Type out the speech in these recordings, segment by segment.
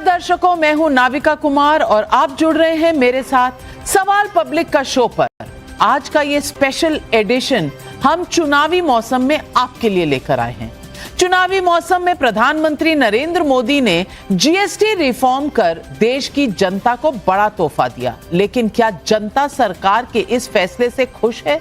दर्शकों, मैं हूं नाविका कुमार और आप जुड़ रहे हैं मेरे साथ सवाल पब्लिक का शो पर। आज का ये स्पेशल एडिशन हम चुनावी मौसम में आपके लिए लेकर आए हैं। चुनावी मौसम में प्रधानमंत्री नरेंद्र मोदी ने जीएसटी रिफॉर्म कर देश की जनता को बड़ा तोहफा दिया, लेकिन क्या जनता सरकार के इस फैसले से खुश है?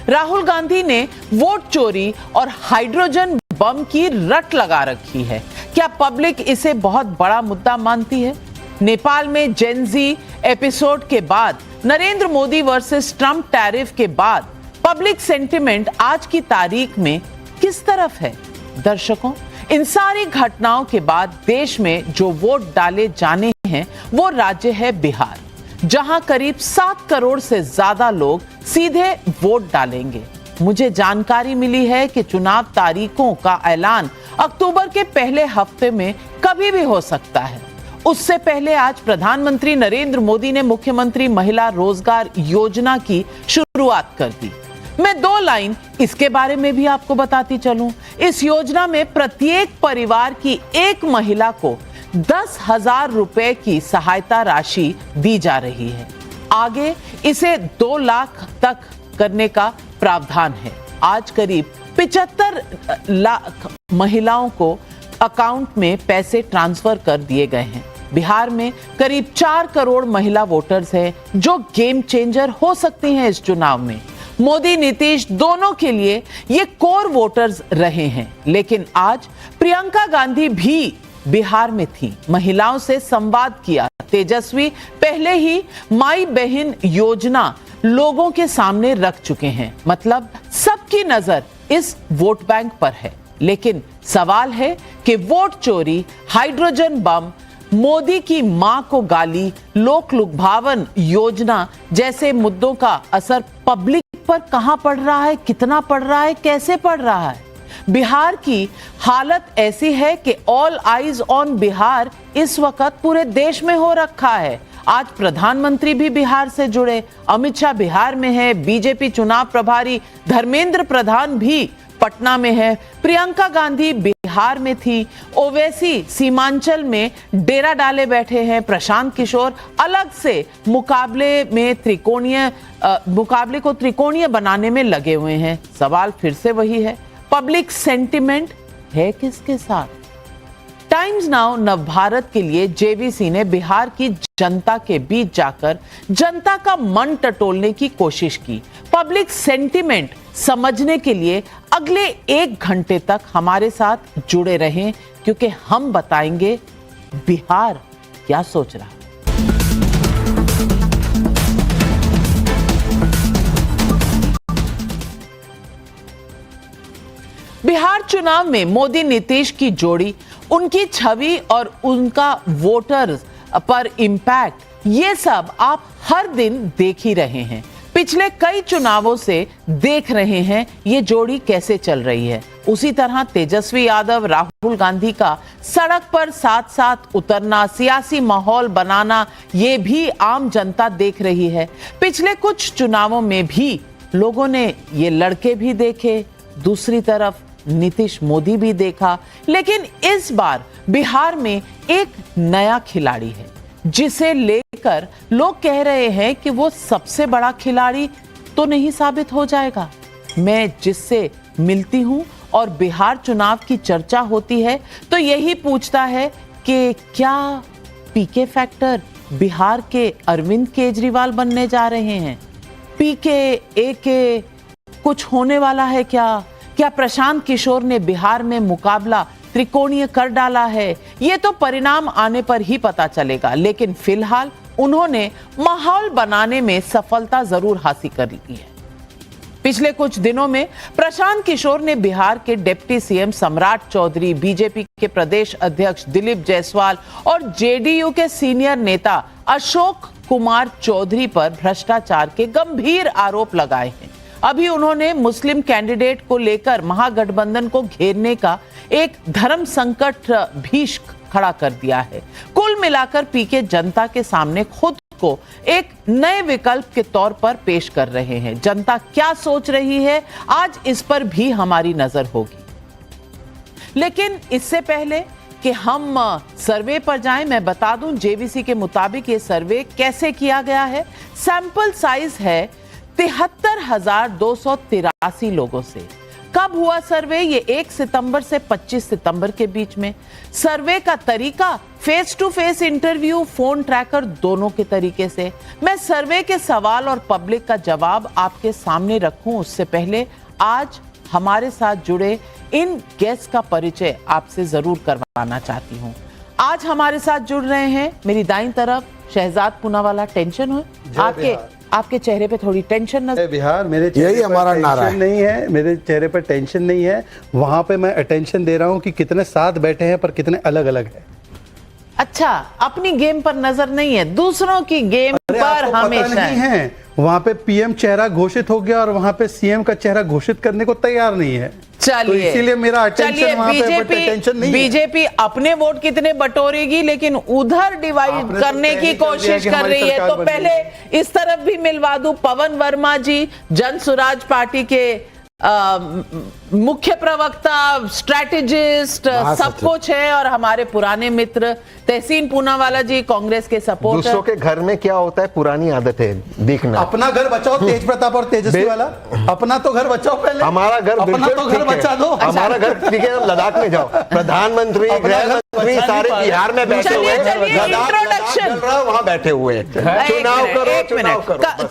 राहुल गांधी ने वोट चोरी और हाइड्रोजन बम की रट लगा रखी है। क्या पब्लिक इसे बहुत बड़ा मुद्दा मानती है? नेपाल में जेनजी एपिसोड के बाद, Narendra Modi versus Trump tariff के बाद पब्लिक सेंटिमेंट आज की तारीख में किस तरफ है? दर्शकों, इन सारी घटनाओं के बाद देश में जो वोट डाले जाने हैं वो राज्य है बिहार, जहां करीब 7 करोड़ से ज्यादा लोग सीधे वोट डालेंगे। मुझे जानकारी मिली है कि चुनाव तारीखों का ऐलान अक्टूबर के पहले हफ्ते में कभी भी हो सकता है। उससे पहले आज प्रधानमंत्री नरेंद्र मोदी ने मुख्यमंत्री महिला रोजगार योजना की शुरुआत कर दी। मैं 2 लाइन इसके बारे में भी आपको बताती चलूं। इस योजना में प्रत्येक परिवार की एक महिला को 10,000 रुपए की सहायता राशि दी जा रही है। आगे इसे 2 लाख तक करने का प्रावधान है। आज करीब 75 लाख महिलाओं को अकाउंट में पैसे ट्रांसफर कर दिए गए हैं। बिहार में करीब 4 करोड़ महिला वोटर्स हैं जो गेम चेंजर हो सकती हैं इस चुनाव में। मोदी नीतीश दोनों के लिए ये कोर वोटर्स रहे हैं, लेकिन आज प्रियंका गांधी भी बिहार में थी, महिलाओं से संवाद किया। तेजस्वी पहले ही माई बहन योजना लोगों के सामने रख चुके हैं, मतलब सबकी नजर इस वोट बैंक पर है। लेकिन सवाल है कि वोट चोरी, हाइड्रोजन बम, मोदी की मां को गाली, लोक लुभावन योजना जैसे मुद्दों का असर पब्लिक पर कहां पड़ रहा है, कितना पड़ रहा है, कैसे पड़ रहा है? बिहार की हालत ऐसी है कि ऑल आइज ऑन बिहार इस वक्त पूरे देश में हो रखा है। आज प्रधानमंत्री भी बिहार से जुड़े, अमित शाह बिहार में है, बीजेपी चुनाव प्रभारी धर्मेंद्र प्रधान भी पटना में है, प्रियंका गांधी बिहार में थी, ओवैसी सीमांचल में डेरा डाले बैठे हैं, प्रशांत किशोर अलग से मुकाबले को त्रिकोणीय बनाने में लगे हुए हैं। सवाल फिर से वही है, पब्लिक सेंटिमेंट है किसके साथ? टाइम्स नाउ नवभारत के लिए जेवीसी ने बिहार की जनता के बीच जाकर जनता का मन टटोलने की कोशिश की। पब्लिक सेंटिमेंट समझने के लिए अगले 1 घंटे तक हमारे साथ जुड़े रहें, क्योंकि हम बताएंगे बिहार क्या सोच रहा है। बिहार चुनाव में मोदी नीतीश की जोड़ी, उनकी छवि और उनका वोटर्स पर इंपैक्ट, ये सब आप हर दिन देख ही रहे हैं। पिछले कई चुनावों से देख रहे हैं ये जोड़ी कैसे चल रही है। उसी तरह तेजस्वी यादव, राहुल गांधी का सड़क पर साथ साथ उतरना, सियासी माहौल बनाना, ये भी आम जनता देख रही है। पिछले कुछ चुनावों में भी लोगों ने ये लड़के भी देखे, दूसरी तरफ नीतीश मोदी भी देखा, लेकिन इस बार बिहार में एक नया खिलाड़ी है जिसे लेकर लोग कह रहे हैं कि वो सबसे बड़ा खिलाड़ी तो नहीं साबित हो जाएगा। मैं जिससे मिलती हूं और बिहार चुनाव की चर्चा होती है तो यही पूछता है कि क्या पीके फैक्टर बिहार के अरविंद केजरीवाल बनने जा रहे हैं? पीके एके कुछ होने वाला है क्या? क्या प्रशांत किशोर ने बिहार में मुकाबला त्रिकोणीय कर डाला है? ये तो परिणाम आने पर ही पता चलेगा, लेकिन फिलहाल उन्होंने माहौल बनाने में सफलता जरूर हासिल कर ली है। पिछले कुछ दिनों में प्रशांत किशोर ने बिहार के डिप्टी सीएम सम्राट चौधरी, बीजेपी के प्रदेश अध्यक्ष दिलीप जायसवाल और जेडीयू के सीनियर नेता अशोक कुमार चौधरी पर भ्रष्टाचार के गंभीर आरोप लगाए हैं। अभी उन्होंने मुस्लिम कैंडिडेट को लेकर महागठबंधन को घेरने का एक धर्म संकट भी खड़ा कर दिया है। कुल मिलाकर पीके जनता के सामने खुद को एक नए विकल्प के तौर पर पेश कर रहे हैं। जनता क्या सोच रही है, आज इस पर भी हमारी नजर होगी। लेकिन इससे पहले कि हम सर्वे पर जाएं। मैं बता दूं जेवीसी के मुताबिक ये सर्वे कैसे किया गया है। सैंपल साइज है 73,283 लोगों से। कब हुआ सर्वे? ये 1 सितंबर से 25 सितंबर के बीच में। सर्वे का तरीका face to face interview, phone tracker, दोनों के तरीके से। मैं सर्वे के सवाल और पब्लिक का जवाब आपके सामने रखूं उससे पहले आज हमारे साथ जुड़े इन गेस्ट का परिचय आपसे जरूर करवाना चाहती हूं। आज हमारे साथ जुड़ रहे हैं मेरी दाईं तरफ शहजाद पूनावाला। टेंशन हो आपके चेहरे पे थोड़ी टेंशन नजर। बिहार मेरे चेहरे पर हमारा नारा नहीं है, मेरे चेहरे पर टेंशन नहीं है। वहां पे मैं अटेंशन दे रहा हूं कि कितने साथ बैठे हैं पर कितने अलग अलग हैं। अच्छा, अपनी गेम पर नजर नहीं है, दूसरों की गेम पर हमेशा नहीं है। वहां पे पीएम चेहरा घोषित हो गया और वहां पे सीएम का चेहरा घोषित करने को तैयार नहीं है। चलिए, तो इसीलिए मेरा अटेंशन वहां पे अटेंशन नहीं है। बीजेपी अपने वोट कितने बटोरेगी लेकिन उधर डिवाइड करने की कोशिश कर रही है। तो पहले इस तरफ भी मिलवा दूं, पवन वर्मा जी जन स्वराज पार्टी के मुख्य प्रवक्ता, स्ट्रैटेजिस्ट, सब कुछ है, और हमारे पुराने मित्र तहसीन पूनावाला जी कांग्रेस के सपोर्टर। दूसरों के घर में क्या होता है पुरानी आदत है देखना। अपना घर बचाओ तेज प्रताप और तेजस्वी वाला। अपना तो घर बचाओ पहले। हमारा घर अपना तो घर बचा दो। हमारा घर ठीक है, लद्दाख में जाओ। प्रधानमंत्री, गृह मंत्री सारे बिहार में बैठे हुए हैं, वहां बैठे हुए हैं। चुनाव करो।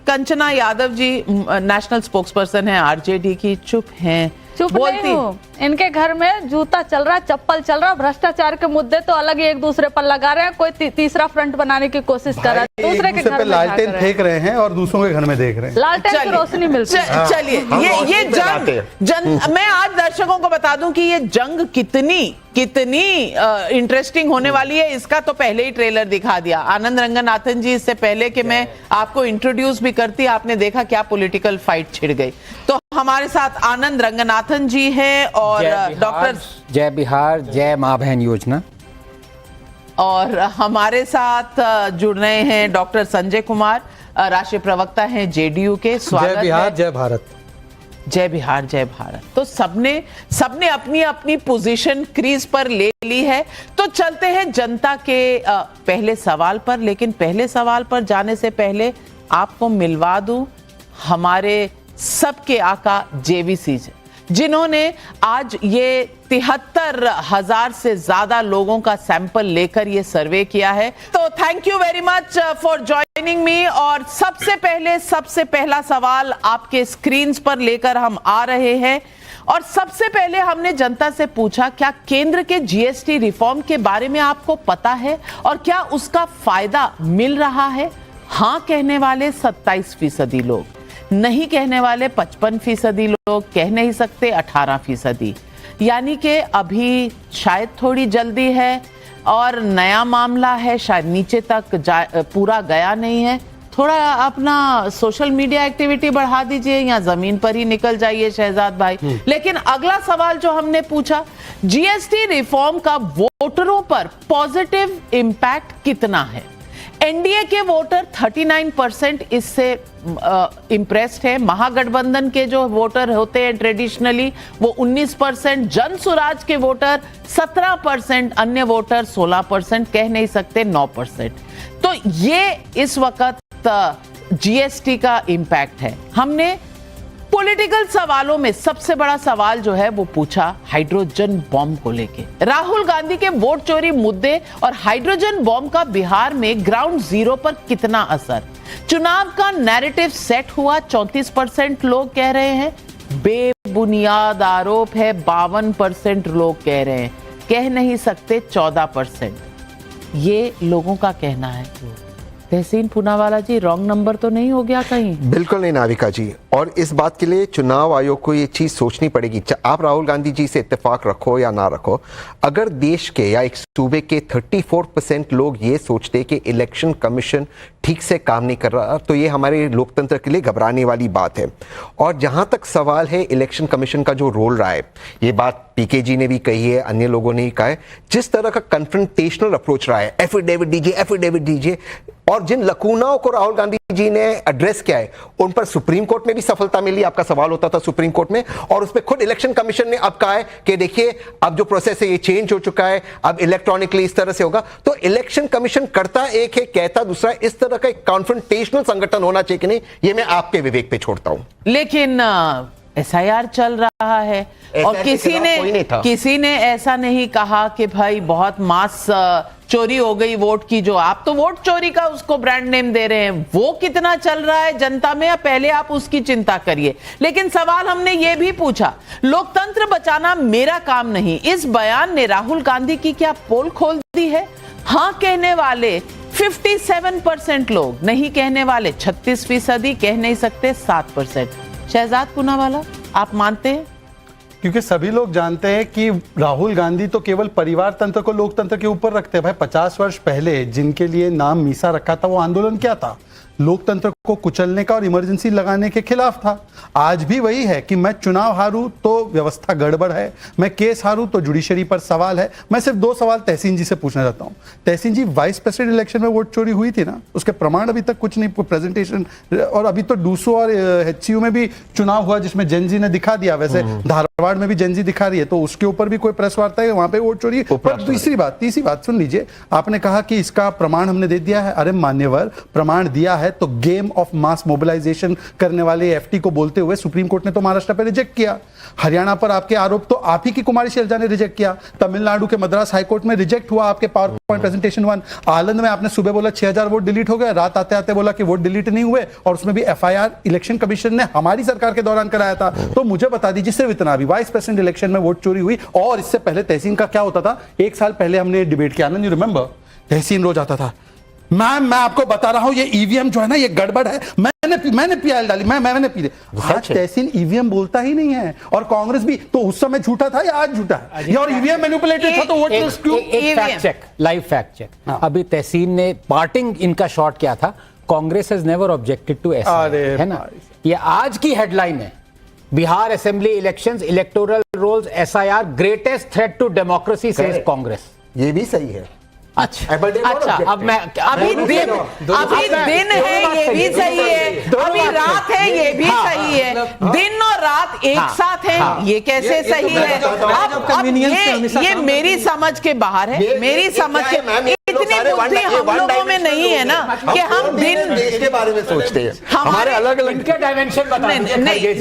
कंचना यादव जी नेशनल स्पोक्सपर्सन है आरजेडी की, चुप हैं, चुप नहीं हूँ। इनके घर में जूता चल रहा, चप्पल चल रहा, भ्रष्टाचार के मुद्दे तो अलग ही एक दूसरे पर लगा रहे हैं। कोई तीसरा फ्रंट बनाने की कोशिश कर रहा है, दूसरे के घर में लालटेन फेंक रहे हैं और दूसरों के घर में देख रहे हैं। लालटेन की रोशनी मिलती है। चलिए, ये जंग मैं आज दर्शकों को बता दूं कि ये जंग कितनी इंटरेस्टिंग होने वाली है, इसका तो पहले ही ट्रेलर दिखा दिया आनंद रंगनाथन जी। इससे पहले कि मैं आपको इंट्रोड्यूस भी करती, आपने देखा क्या पॉलिटिकल फाइट छिड़ गई। तो हमारे साथ आनंद रंगनाथन जी हैं और डॉक्टर जय बिहार जय मां बहन योजना, और हमारे साथ जुड़ रहे हैं डॉक्टर संजय कुमार, राष्ट्रीय प्रवक्ता हैं जेडीयू के। स्वागत है। जय बिहार जय भारत। जय बिहार जय भारत। तो सबने अपनी अपनी पोजीशन क्रीज पर ले ली है। तो चलते हैं जनता के पहले सवाल पर, लेकिन पहले सवाल पर जाने से पहले आपको मिलवा दूं हमारे सबके आका जेवीसी, जिन्होंने आज ये 73,000 से ज्यादा लोगों का सैंपल लेकर ये सर्वे किया है। तो thank you very much for joining me. और सबसे पहला सवाल आपके स्क्रीन्स पर लेकर हम आ रहे हैं। और सबसे पहले हमने जनता से पूछा, क्या केंद्र के जीएसटी रिफॉर्म के बारे में आपको पता है और क्या उसका फायदा मिल रहा है? हाँ कहने वाले 27% लोग, नहीं कहने वाले 55% लोग, कह नहीं सकते 18%। यानी कि अभी शायद थोड़ी जल्दी है और नया मामला है, शायद नीचे तक पूरा गया नहीं है। थोड़ा अपना सोशल मीडिया एक्टिविटी बढ़ा दीजिए या जमीन पर ही निकल जाइए शहजाद भाई। लेकिन अगला सवाल जो हमने पूछा, जीएसटी रिफॉर्म का वोटरों पर पॉजिटिव इंपैक्ट कितना है? एनडीए के वोटर 39% इससे इंप्रेस्ड है। महागठबंधन के जो वोटर होते हैं ट्रेडिशनली वो 19%, जन स्वराज के वोटर 17%, अन्य वोटर 16%, कह नहीं सकते 9%। तो ये इस वक्त जीएसटी का इंपैक्ट है। हमने पॉलिटिकल सवालों में सबसे बड़ा सवाल जो है वो पूछा हाइड्रोजन बॉम्ब को लेके। राहुल गांधी के वोट चोरी मुद्दे और हाइड्रोजन बॉम्ब का बिहार में ग्राउंड जीरो पर कितना असर? चुनाव का नैरेटिव सेट हुआ, 34% लोग कह रहे हैं। बेबुनियाद आरोप है, 52% लोग कह रहे हैं। कह नहीं सकते 14%। ये लोगों का कहना है। तहसीन पूनावाला जी, रॉन्ग नंबर तो नहीं हो गया कहीं? बिल्कुल नहीं नाविका जी, और इस बात के लिए चुनाव आयोग को ये चीज सोचनी पड़ेगी। आप राहुल गांधी जी से इत्तेफाक रखो या ना रखो, अगर देश के या एक सूबे के 34% लोग ये सोचते कि इलेक्शन कमीशन ठीक से काम नहीं कर रहा, तो ये हमारे लोकतंत्र के लिए घबराने वाली बात है। और जहां तक सवाल है इलेक्शन कमीशन का जो रोल रहा है, ये बात पीके जी ने भी कही है, अन्य लोगों ने भी कहा है, जिस तरह का कन्फ्रंटेशनल अप्रोच रहा है, एफिडेविट दीजिए, और जिन लकूनाओं को राहुल गांधी जी ने एड्रेस किया है, उन पर सुप्रीम कोर्ट में भी सफलता मिली। आपका सवाल होता था सुप्रीम कोर्ट में, और उस पर खुद इलेक्शन कमीशन ने अब कहा है कि देखिए अब जो प्रोसेस है ये चेंज हो चुका है, अब इलेक्ट्रॉनिकली इस तरह से होगा। तो इलेक्शन कमीशन करता एक है, कहता दूसरा। इस तरह का एक कॉन्फ्रंटेशनल संगठन होना चाहिए कि नहीं, ये मैं आपके विवेक पे छोड़ता हूं। लेकिन एसआईआर चल रहा है और किसी ने ऐसा नहीं कहा कि भाई बहुत मास चोरी हो गई वोट की, जो आप तो वोट चोरी का उसको ब्रांड नेम दे रहे हैं, वो कितना चल रहा है जनता में, या पहले आप उसकी चिंता करिए। लेकिन सवाल हमने ये भी पूछा, लोकतंत्र बचाना मेरा काम नहीं, इस बयान ने राहुल गांधी की क्या पोल खोल दी है? हां कहने वाले 57% लोग, नहीं कहने वाले 36%, कह नहीं सकते 7%। शहजाद पूनावाला, आप मानते हैं? क्योंकि सभी लोग जानते हैं कि राहुल गांधी तो केवल परिवार तंत्र को लोकतंत्र के ऊपर रखते हैं। भाई 50 वर्ष पहले जिनके लिए नाम मीसा रखा था, वो आंदोलन क्या था? लोकतंत्र को कुचलने का और इमरजेंसी लगाने के खिलाफ था। आज भी वही है कि मैं चुनाव हारूं तो व्यवस्था गड़बड़ है, मैं केस हारूं तो जुडिशरी पर सवाल है। मैं सिर्फ 2 सवाल तहसीन जी से पूछना चाहता हूं। तहसीन जी, वाइस प्रेसिडेंट इलेक्शन में वोट चोरी हुई थी ना, उसके प्रमाण अभी तक कुछ नहीं, प्रेजेंटेशन, और अभी तो डूसो और एचसीयू में भी चुनाव हुआ जिसमें जेनजी ने दिखा दिया। वैसे धारवाड़ में भी जेनजी दिखा रही है, तो उसके ऊपर भी कोई प्रेस वार्ता है, वहां पे वोट चोरी। पर तीसरी बात सुन लीजिए, आपने कहा कि इसका प्रमाण हमने दे दिया है। अरे मान्यवर, प्रमाण दिया है तो गेम ऑफ मास मोबिलाइजेशन करने वाले एफटी को बोलते हुए सुप्रीम कोर्ट ने तो महाराष्ट्र पे रिजेक्ट किया। हरियाणा पर आपके आरोप तो आप ही की कुमारी शैलजा ने रिजेक्ट किया। तमिलनाडु के मद्रास हाईकोर्ट में रिजेक्ट हुआ आपके पावर पॉइंट प्रेजेंटेशन 1। आनंद में आपने सुबह बोला 6000 वोट डिलीट हो गए, रात आते आते बोला कि वोट डिलीट नहीं हुए, और उसमें भी एफआईआर इलेक्शन कमीशन ने हमारी सरकार के दौरान कराया था। तो मुझे बता दीजिए, सिर्फ इतना भी वाइस प्रेसिडेंट इलेक्शन में वोट चोरी हुई। और इससे पहले तहसीन का क्या होता था? 1 साल पहले हमने डिबेट किया, आनंद, यू रिमेंबर? तहसीन रोज आता था, मैम मैं आपको बता रहा हूं ये ईवीएम जो है ना ये गड़बड़ है, मैंने पीएल डाली, मैंने पी ली। आज तहसीन ईवीएम बोलता ही नहीं है, और कांग्रेस भी तो उस समय झूठा था या आज झूठा है? और ईवीएम मैनिपुलेटेड था तो vote fact check, live fact check. अभी तहसीन ने पार्टिंग इनका शॉट किया था, Congress has never objected to SIR, है ना? ये आज की हेडलाइन है, Bihar assembly elections, electoral rolls, SIR greatest threat to democracy says Congress. ये भी सही है। अच्छा, अब मैं अभी दिन है ये भी सही है, अभी रात है ये भी सही है, दिन और रात एक साथ है, ये कैसे सही है? अब ये मेरी समझ के बाहर है, मेरी समझ के, इतनी बुद्धि हम लोगों में नहीं है ना कि हम दिन देश के बारे में सोचते हैं, हमारे अलग अलग इनके डायमेंशन नहीं।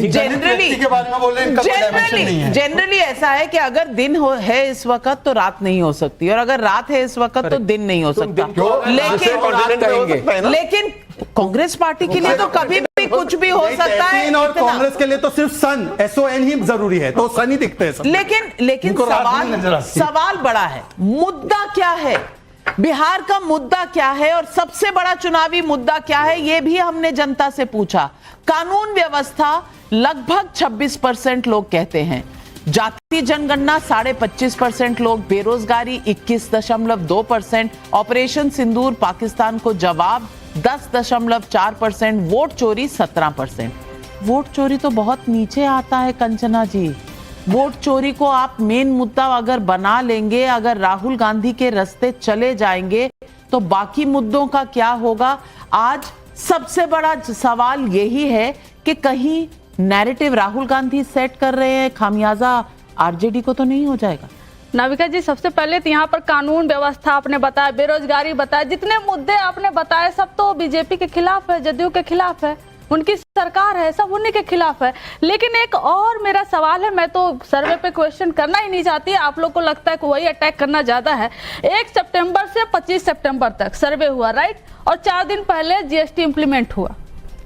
जनरली ऐसा है कि अगर दिन है इस वक्त तो रात नहीं हो सकती, और अगर रात है इस वक्त तो दिन नहीं हो सकता। लेकिन कांग्रेस पार्टी के लिए तो कभी भी कुछ भी हो सकता है, और कांग्रेस के लिए तो सिर्फ सन, SON ही जरूरी है, तो सन ही दिखते हैं। लेकिन सवाल बड़ा है, मुद्दा क्या है? बिहार का मुद्दा क्या है, और सबसे बड़ा चुनावी मुद्दा क्या है, यह भी हमने जनता से पूछा। कानून व्यवस्था लगभग 26% लोग कहते हैं, जाति जनगणना 25.5% लोग, बेरोजगारी 21.2%, ऑपरेशन सिंदूर पाकिस्तान को जवाब 10.4%, वोट चोरी 17%। वोट चोरी तो बहुत नीचे आता है कंचना जी। वोट चोरी को आप मेन मुद्दा अगर बना लेंगे, अगर राहुल गांधी के रास्ते चले जाएंगे, तो बाकी मुद्दों का क्या होगा? आज सबसे बड़ा सवाल यही है कि कहीं नैरेटिव राहुल गांधी सेट कर रहे हैं, खामियाजा आरजेडी को तो नहीं हो जाएगा? नाविका जी, सबसे पहले तो यहाँ पर कानून व्यवस्था आपने बताया, बेरोजगारी बताया, जितने मुद्दे आपने बताए सब तो बीजेपी के खिलाफ है, जदयू के खिलाफ है, उनकी सरकार है, सब उन्हीं के खिलाफ है। लेकिन एक और मेरा सवाल है, मैं तो सर्वे पे क्वेश्चन करना ही नहीं चाहती, आप लोग को लगता है कि वही अटैक करना ज्यादा है। 1 सितंबर से 25 सितंबर तक सर्वे हुआ, राइट? और 4 दिन पहले जीएसटी इंप्लीमेंट हुआ,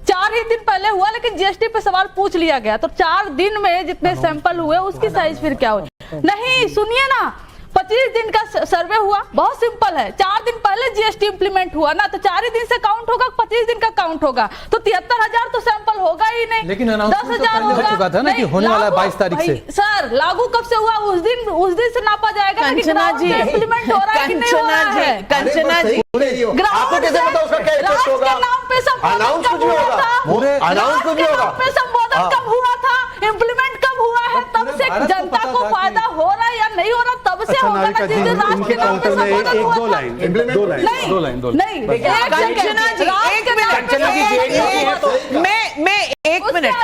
4 ही दिन पहले हुआ, लेकिन जीएसटी पे सवाल पूछ लिया गया। तो 4 दिन में जितने सैंपल हुए उसकी साइज फिर क्या हुई? नहीं, सुनिए ना, 25 दिन का सर्वे हुआ, बहुत सिंपल है। 4 दिन पहले जीएसटी इंप्लीमेंट हुआ ना, तो 4 ही दिन से काउंट होगा, 25 दिन का काउंट होगा, तो 73,000 तो सैंपल होगा ही नहीं। लेकिन अनाउंसमेंट तो पहले हो चुका था ना कि होने वाला है 22 तारीख से। सर लागू कब से हुआ? उस दिन से नापा जाएगा ना कि कंचना जी, इंप्लीमेंट हो रहा है कि नहीं हो रहा है। कंचना जी, आपको कैसे पता उसका क्या इफेक्ट होगा? नाम पे अनाउंस कुछ भी होगा, अनाउंस कुछ भी होगा, संबोधन कब हुआ था, इम्प्लीमेंट कब हुआ है, तब से जनता को फायदा हो रहा है या नहीं हो रहा, तब से होगा ना। जिस दिन राष्ट्र के नाम पे संबोधन हुआ था। नहीं, कंचना जी, एक मिनट, मैं एक मिनट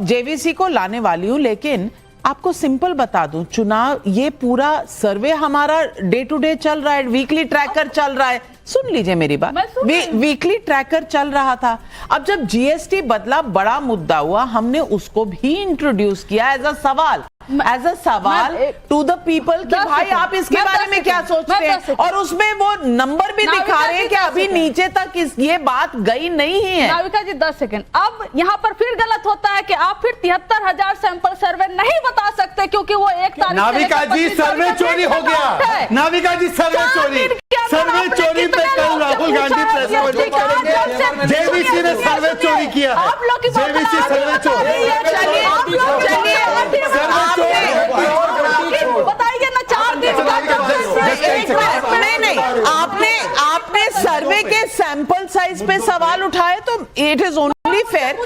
जेवीसी को लाने वाली हूं, लेकिन आपको सिंपल बता दूं, चुनाव ये पूरा सर्वे हमारा डे टू डे चल रहा है, वीकली ट्रैकर चल रहा है। सुन लीजिए मेरी बात, वीकली ट्रैकर चल रहा था। अब जब जीएसटी बदला, बड़ा मुद्दा हुआ, हमने उसको भी इंट्रोड्यूस किया एज अ सवाल टू द पीपल कि भाई आप इसके बारे में क्या सोचते हैं, और उसमें वो नंबर भी दिखा रहे हैं कि अभी नीचे तक ये बात गई नहीं है। नाविका जी 10 सेकंड। अब यहाँ पर फिर गलत होता है कि आप फिर 73,000 सैंपल सर्वे नहीं बता सकते, क्योंकि वो 1 तारीख। नाविका जी सर्वे चोरी हो गया, नाविका जी सर्वे चोरी पे कल राहुल गांधी प्रेस कॉन्फ्रेंस करेंगे। जेवीसी ने सर्वे चोरी किया है, जेवीसी सर्वे चोरी। बताइए ना, 4 दिन आपने सर्वे के सैंपल साइज पे सवाल उठाए, तो it is only fair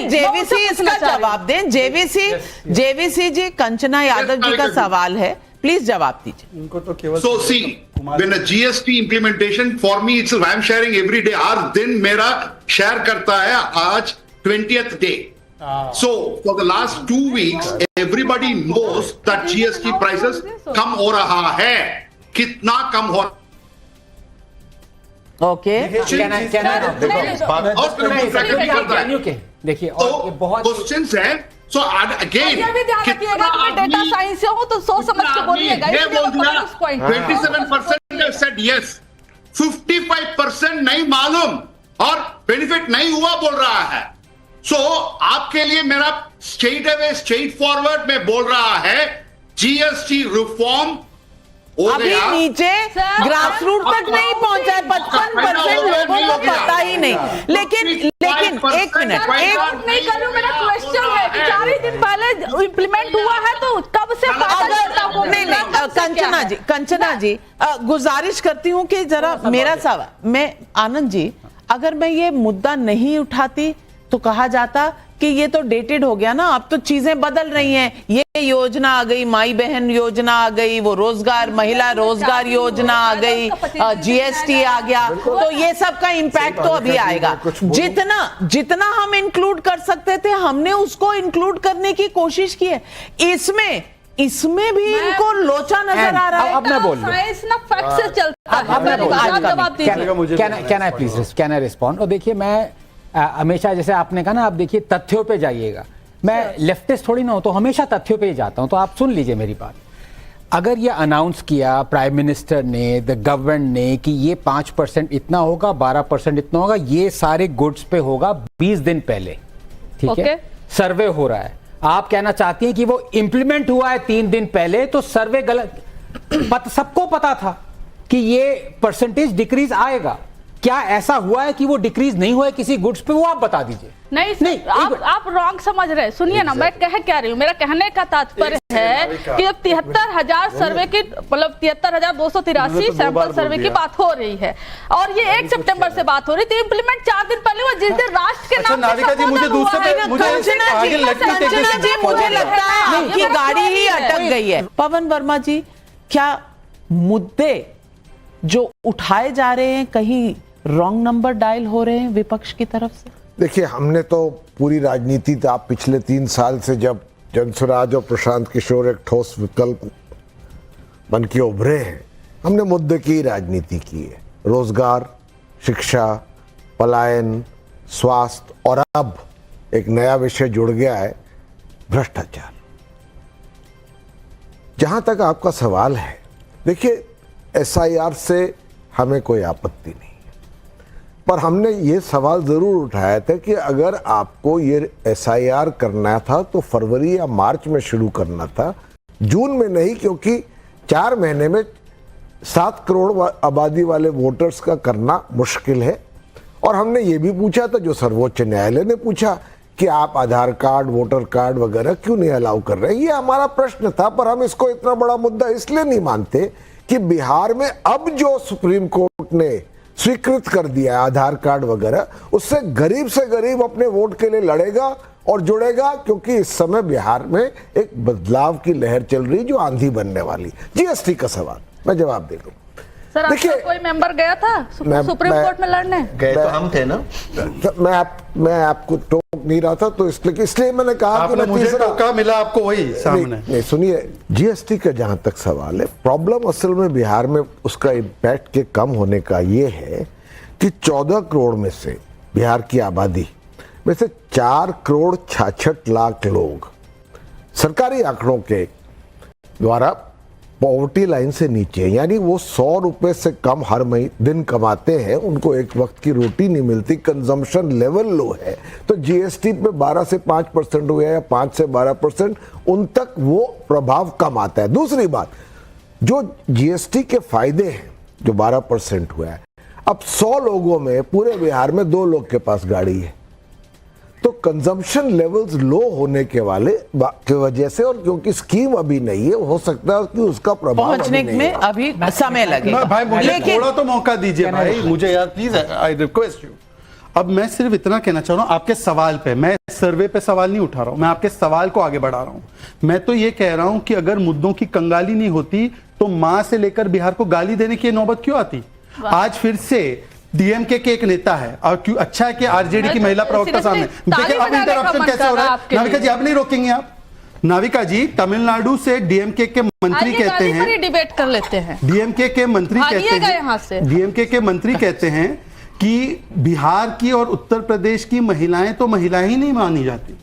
JVC इसका जवाब दें। जेवीसी जी, कंचना यादव जी का सवाल है, प्लीज जवाब दीजिए। इनको तो केवल So see, when a GST implementation, for me itself, I am sharing every day. हर दिन मेरा शेयर करता है आज 20th day. So for the last 2 weeks, everybody knows that GST prices कम हो रहा है। कितना कम हो रहा ओके, देखिए, तो क्वेश्चंस है। So again, कितना डेटा साइंस से हो तो सोच समझ के बोलिएगा। 27% said yes, 55% नहीं मालूम और बेनिफिट नहीं हुआ बोल रहा है। सो आपके लिए मेरा स्ट्रेट फॉरवर्ड में बोल रहा है, जीएसटी रिफॉर्म अभी नीचे ग्रास रूट तक नहीं पहुंचा है। 55% लोगों को पता ही नहीं। लेकिन एक मिनट, नहीं करूं, मेरा क्वेश्चन है कि 4 ही दिन पहले इंप्लीमेंट हुआ है, तो कब से कंचना जी, गुजारिश करती हूं कि जरा मेरा सवाल, मैं आनंद जी, अगर मैं ये मुद्दा नहीं उठाती तो कहा जाता कि ये तो डेटेड हो गया ना, अब तो चीजें बदल रही हैं, ये योजना आ गई, माई बहन योजना आ गई, वो रोजगार, महिला रोजगार योजना आ गई, जीएसटी आ गया, तो ये सब का इम्पैक्ट तो अभी आएगा। जितना हम इंक्लूड कर सकते थे हमने उसको इंक्लूड करने की कोशिश की है। इसमें भी इनको लोचा नजर आ रहा है। अब मैं बोल रहा हूं, साइंस ना फैक्ट से चलता है। अब मैं बोल रहा हूं, कैन आई रिस्पॉन्ड? और देखिए, मैं हमेशा, जैसे आपने कहा ना, आप देखिए तथ्यों पे जाइएगा। मैं लेफ्टिस्ट थोड़ी ना हूं, तो हमेशा तथ्यों पे ही जाता हूं। तो आप सुन लीजिए मेरी बात। अगर ये अनाउंस किया प्राइम मिनिस्टर ने, द गवर्नमेंट ने, कि ये 5% इतना होगा, 12% इतना होगा, ये सारे गुड्स पे होगा 20 दिन पहले, ठीक है, सर्वे हो रहा है। आप कहना चाहती हैं कि वो इंप्लीमेंट हुआ है 3 दिन पहले, तो सर्वे गलत। सबको पता था कि ये परसेंटेज डिक्रीज आएगा। क्या ऐसा हुआ है कि वो डिक्रीज नहीं हुआ है किसी गुड्स पे? वो आप बता दीजिए। नहीं, आप रॉन्ग समझ रहे हैं। सुनिए ना, मैं कह क्या रही हूँ, मेरा कहने का तात्पर्य है कि जब 73,000 सर्वे की, मतलब 73,283 सैंपल सर्वे की बात हो रही है, और ये 1 सितंबर से बात हो रही थी, इंप्लीमेंट 4 दिन पहले हुआ, जिस दिन राष्ट्र के नाम पे नाविका जी, मुझे दूसरे मुझे लगता है आपकी गाड़ी ही अटक गई है। पवन वर्मा जी, क्या मुद्दे जो उठाए जा रहे हैं कहीं रॉन्ग नंबर डायल हो रहे हैं विपक्ष की तरफ से? देखिए, हमने तो पूरी राजनीति, तो आप पिछले 3 साल से जब जनसुराज और प्रशांत किशोर एक ठोस विकल्प बन के उभरे हैं, हमने मुद्दे की राजनीति की है। रोजगार, शिक्षा, पलायन, स्वास्थ्य, और अब एक नया विषय जुड़ गया है, भ्रष्टाचार। जहां तक आपका सवाल है, देखिए, एसआईआर से हमें कोई आपत्ति नहीं, पर हमने ये सवाल जरूर उठाया था कि अगर आपको ये एसआईआर करना था तो फरवरी या मार्च में शुरू करना था, जून में नहीं, क्योंकि 4 महीने में 7 करोड़ आबादी वाले वोटर्स का करना मुश्किल है। और हमने ये भी पूछा था, जो सर्वोच्च न्यायालय ने पूछा, कि आप आधार कार्ड, वोटर कार्ड वगैरह क्यों नहीं अलाउ कर रहे हैं। ये हमारा प्रश्न था, पर हम इसको इतना बड़ा मुद्दा इसलिए नहीं मानते कि बिहार में अब जो सुप्रीम कोर्ट ने स्वीकृत कर दिया आधार कार्ड वगैरह, उससे गरीब से गरीब अपने वोट के लिए लड़ेगा और जुड़ेगा, क्योंकि इस समय बिहार में एक बदलाव की लहर चल रही जो आंधी बनने वाली। जीएसटी का सवाल मैं जवाब दे दूं। सर, आपका कोई मेंबर गया था सुप्रीम कोर्ट में लड़ने? गए तो हम थे ना। मैं आपको टोक नहीं रहा था, तो इसलिए मैंने कहा कि मुझे टोका मिला आपको वही सामने। नहीं, सुनिए, जीएसटी का जहां तक सवाल है, प्रॉब्लम असल में बिहार में उसका इम्पैक्ट के कम होने का ये है कि 14 करोड़ में से बिहार की आबादी में से 4 करोड़ 66 लाख लोग सरकारी आंकड़ों के द्वारा पॉवर्टी लाइन से नीचे, यानी वो 100 रुपए से कम हर दिन कमाते हैं, उनको एक वक्त की रोटी नहीं मिलती, कंजम्पशन लेवल लो है। तो जीएसटी पे 12 से 5% हो गया या 5 से 12%, उन तक वो प्रभाव कम आता है। दूसरी बात, जो जीएसटी के फायदे हैं जो 12% हुआ है, अब 100 लोगों में पूरे बिहार में 2 लोग के पास गाड़ी है, तो कंजम्पशन लेवल्स लो होने के वजह से, और क्योंकि स्कीम अभी नहीं है, हो सकता है कि उसका प्रभाव पहुंचने में अभी समय लगेगा। भाई मुझे थोड़ा तो मौका दीजिए भाई, मुझे यार प्लीज, आई रिक्वेस्ट यू। अब मैं सिर्फ इतना कहना चाह रहा हूं आपके सवाल पे, मैं सर्वे पे सवाल नहीं उठा रहा हूं, मैं आपके सवाल को आगे बढ़ा रहा हूं। मैं तो ये कह रहा हूं कि अगर मुद्दों की कंगाली नहीं होती तो मां से लेकर बिहार को गाली देने की नौबत क्यों आती। आज फिर से डीएमके के एक नेता है, और क्यों अच्छा है कि आरजेडी की महिला प्रवक्ता सामने। देखिए अब इंटरप्शन कैसे हो रहा है। नाविका जी, अब नहीं रोकेंगे आप। नाविका जी, तमिलनाडु से डीएमके के मंत्री कहते हैं, डिबेट कर लेते हैं, डीएमके के मंत्री कहते हैं, डीएमके के मंत्री कहते हैं कि बिहार की और उत्तर प्रदेश की महिलाएं तो महिलाएं ही नहीं मानी जाती।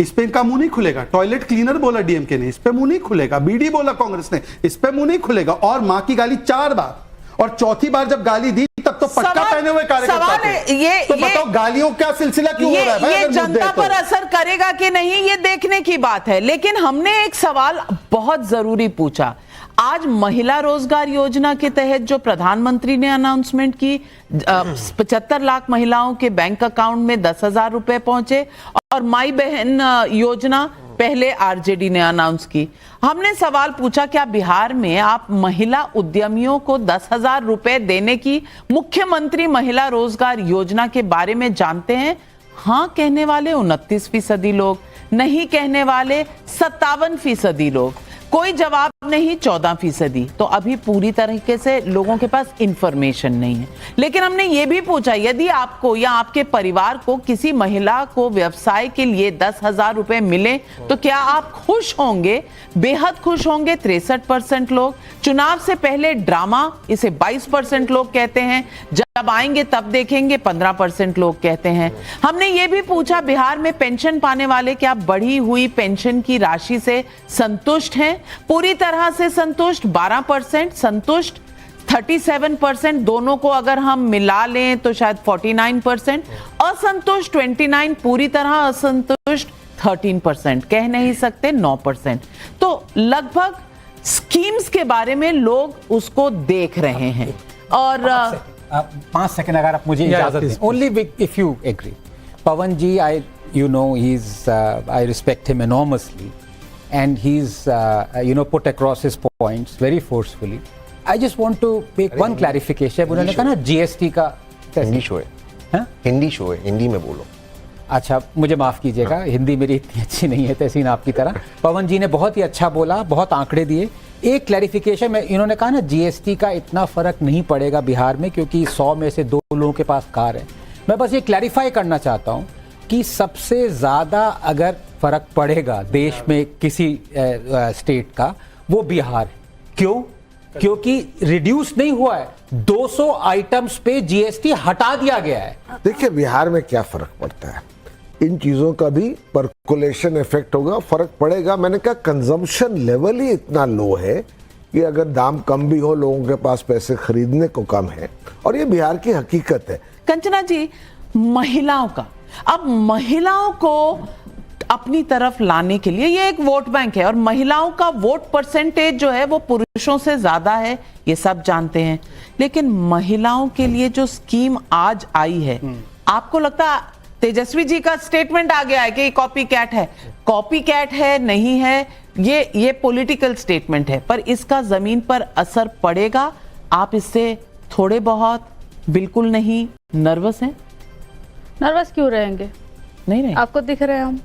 इस पे इनका मुंह नहीं खुलेगा। टॉयलेट क्लीनर बोला डीएमके ने, इस पे मुंह नहीं खुलेगा। बीडी बोला कांग्रेस ने, इस पे मुंह नहीं खुलेगा। और मां की गाली 4 बार, और चौथी बार जब गाली दी तब तो पट्टा पहने हुए कार्यकर्ता थे। तो बताओ गालियों का सिलसिला क्यों हो रहा है? ये जनता पर असर करेगा कि नहीं, ये देखने की बात है। लेकिन हमने एक सवाल बहुत जरूरी पूछा। आज महिला रोजगार योजना के तहत जो प्रधानमंत्री ने अनाउंसमेंट की, 75 लाख महिलाओं के बैंक अकाउंट में 10,000 रुपए पहुंचे, और माई बहन योजना पहले आरजेडी ने अनाउंस की। हमने सवाल पूछा, क्या बिहार में आप महिला उद्यमियों को 10,000 रुपए देने की मुख्यमंत्री महिला रोजगार योजना के बारे में जानते हैं? हाँ कहने वाले 29% लोग, नहीं कहने वाले 57% लोग, कोई जवाब नहीं 14%। तो अभी पूरी तरीके से लोगों के पास इंफॉर्मेशन नहीं है। लेकिन हमने ये भी पूछा, यदि आपको या आपके परिवार को किसी महिला को व्यवसाय के लिए 10,000 रुपए मिले तो क्या आप खुश होंगे? बेहद खुश होंगे 63% लोग। चुनाव से पहले ड्रामा, इसे 22% लोग कहते हैं। जब आएंगे तब देखेंगे, 15% लोग कहते हैं। हमने ये भी पूछा, बिहार में पेंशन पाने वाले क्या बढ़ी हुई पेंशन की राशि से संतुष्ट हैं? पूरी तरह से संतुष्ट 12%, संतुष्ट 37%, दोनों को अगर हम मिला लें तो शायद 49%, असंतुष्ट 29%, पूरी तरह असंतुष्ट 13%, कह नहीं सकते 9%। तो लगभग स्कीम्स के बारे में लोग उसको देख रहे हैं। और 5 सेकंड अगर आप मुझे इजाजत दें, only if you agree. Pawan ji, I respect him enormously, and he's put across his points very forcefully. I just want to make one clarification. उन्होंने कहा ना जीएसटी का हिंदी शो है, हिंदी शो है, हिंदी में बोलो। अच्छा, मुझे माफ कीजिएगा, हिंदी मेरी इतनी अच्छी नहीं है तहसीन आपकी तरह। पवन जी ने बहुत ही अच्छा बोला, बहुत आंकड़े दिए। एक क्लैरिफिकेशन में, इन्होंने कहा ना जीएसटी का इतना फर्क नहीं पड़ेगा बिहार में क्योंकि 100 में से 2 लोगों के पास कार है। मैं बस ये क्लैरिफाई करना चाहता हूं कि सबसे ज्यादा अगर फर्क पड़ेगा देश में किसी स्टेट का, वो बिहार है। क्यों? क्योंकि रिड्यूस नहीं हुआ है, 200 आइटम्स पे जीएसटी हटा दिया गया है। देखिए बिहार में क्या फर्क पड़ता है, इन चीजों का भी परकुलेशन इफेक्ट होगा, फर्क पड़ेगा। मैंने कहा कंजम्पशन लेवल ही इतना लो है कि अगर दाम कम भी हो, लोगों के पास पैसे खरीदने को कम है, और ये बिहार की हकीकत है। कंचना जी, महिलाओं का, अब महिलाओं को अपनी तरफ लाने के लिए, ये एक वोट बैंक है और महिलाओं का वोट परसेंटेज जो है वो पुरुषों से ज्यादा है, ये सब जानते हैं। लेकिन महिलाओं के लिए जो स्कीम आज आई है, आपको लगता है तेजस्वी जी का स्टेटमेंट आ गया है कि कॉपी कैट है? कॉपी कैट है नहीं है, ये पॉलिटिकल स्टेटमेंट है, पर इसका जमीन पर असर पड़ेगा? आप इससे थोड़े बहुत, बिल्कुल नहीं नर्वस हैं? नर्वस क्यों रहेंगे? नहीं आपको दिख रहे हैं हम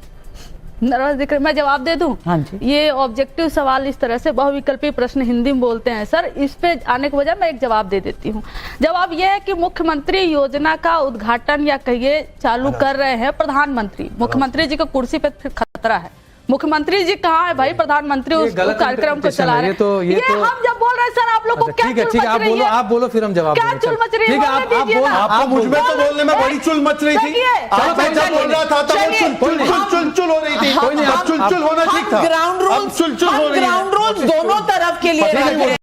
नर्वस दिख रहे? मैं जवाब दे दूं? हाँ जी। ये ऑब्जेक्टिव सवाल इस तरह से बहुविकल्पी प्रश्न हिंदी में बोलते हैं सर, इस पे आने के बजाय मैं एक जवाब दे देती हूँ। जवाब ये है कि मुख्यमंत्री योजना का उद्घाटन या कहिए चालू कर रहे हैं प्रधानमंत्री। मुख्यमंत्री जी को कुर्सी पे फिर खतरा है। मुख्यमंत्री जी कहाँ है भाई? प्रधानमंत्री उस कार्यक्रम को चला रहे हैं। ये हम जब बोल रहे हैं सर, आप लोग को क्या चुल मच रही है? आप बोलो फिर हम जवाब क्या चुल मच रही है? आप मुझ में तो बोलने में बड़ी चुल मच रही थी। आप जब बोल रहा था तब वो चुल हो रही थी। कोई नहीं, अब चुल होना ठीक था। ग्राउंड रूल्स दोनों तरफ के लिए रख रहे हैं।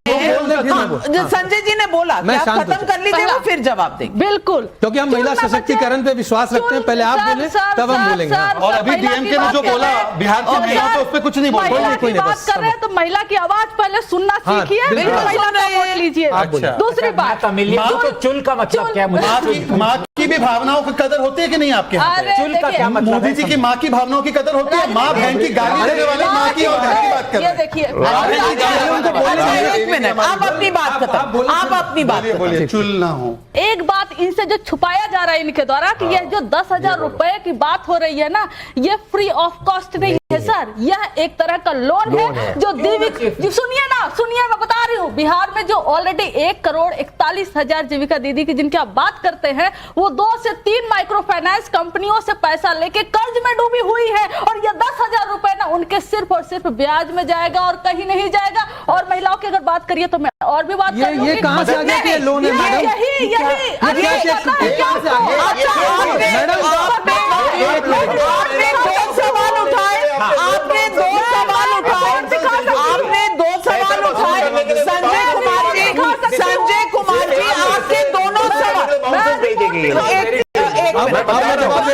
संजय जी ने बोला कि आप खत्म कर लीजिए, वो फिर जवाब देंगे। बिल्कुल, क्योंकि हम महिला सशक्तिकरण पे विश्वास रखते हैं। पहले आप बोले तब हम बोलेंगे। और अभी डीएमके ने जो बोला बिहार की महिला, तो उस पर कुछ नहीं बोल महिला की बात कर रहे हैं तो महिला की आवाज पहले सुनना सीखिए, महिला का वोट लीजिए। दूसरी बात, तो चुल का मतलब क्या है? माँ की भी भावनाओं की कदर होती है कि नहीं आपके यहाँ? चुल का क्या मतलब? मोदी जी की माँ की भावनाओं की कदर होती है? माँ बहन की गाली देने वाले माँ की और बहन की बात कर रहे हैं। देखिए, एक मिनट, आप अपनी बात खत्म, आप अपनी बात बोलिए, चुल ना हो। एक बात इनसे जो छुपाया जा रहा है इनके द्वारा कि यह जो 10,000 रुपए की बात हो रही है ना, ये फ्री ऑफ कॉस्ट नहीं है सर, यह एक तरह का लोन है जो सुनिए ना, सुनिए, मैं बता रही हूँ। बिहार में जो ऑलरेडी 1,41,00,000 जीविका दीदी की जिनकी आप बात करते हैं, वो 2 से 3 माइक्रो फाइनेंस कंपनियों से पैसा लेके कर्ज में डूबी हुई है, और ये 10,000 रुपए ना उनके सिर्फ और सिर्फ ब्याज में जाएगा और कहीं नहीं जाएगा। और महिलाओं की अगर बात करिए तो मैं और भी बात करूंगी। ये कहां से आ गया कि लोन है मैडम? यही आपने दो सवाल उठाए संजय कुमार जी आपके दोनों सवाल,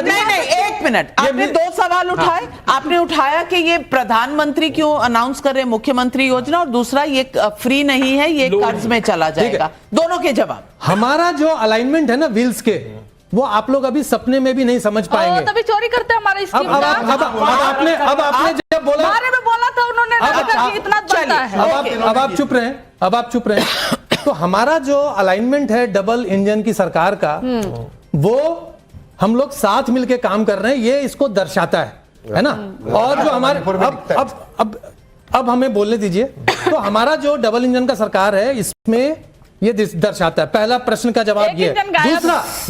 नहीं, एक मिनट, आपने 2 सवाल उठाए। आपने उठाया कि ये प्रधानमंत्री क्यों अनाउंस कर रहे हैं मुख्यमंत्री योजना, और दूसरा ये फ्री नहीं है, ये कर्ज में चला जाएगा। दोनों के जवाब। हमारा जो अलाइनमेंट है ना व्हील्स के, वो आप लोग अभी सपने में भी नहीं समझ पाएंगे। तभी चोरी करते हैं हमारे स्कीम। अब आपने जब बोला, बारे में बोला था उन्होंने, इतना बनता है। अब आप चुप रहे। तो हमारा जो अलाइनमेंट है डबल इंजन की सरकार का, वो हम लोग साथ मिलके काम कर रहे हैं, ये इसको दर्शाता है ना। और जो हमारे अब हमें बोलने दीजिए। तो हमारा जो डबल इंजन का सरकार है, इसमें ये दर्शाता है। पहला प्रश्न का जवाब ये है।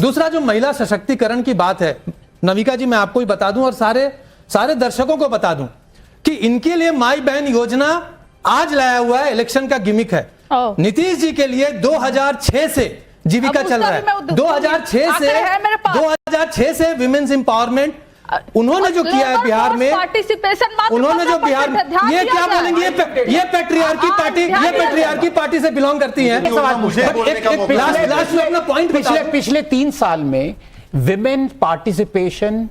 दूसरा जो महिला सशक्तिकरण की बात है, नविका जी, मैं आपको ही बता दूं और सारे दर्शकों को बता दूं कि इनके लिए माई बहन योजना आज लाया हुआ है, इलेक्शन का गिमिक है। नीतीश जी के लिए 2006 से जीविका चल रहा है। 2006 से विमेन्स एम्पावरमेंट उन्होंने जो किया है बिहार में, उन्होंने जो बिहार में, ये क्या बोलेंगे, ये पेट्रियार्की पार्टी से बिलोंग करती हैं। अपना पॉइंट, पिछले 3 साल में women participation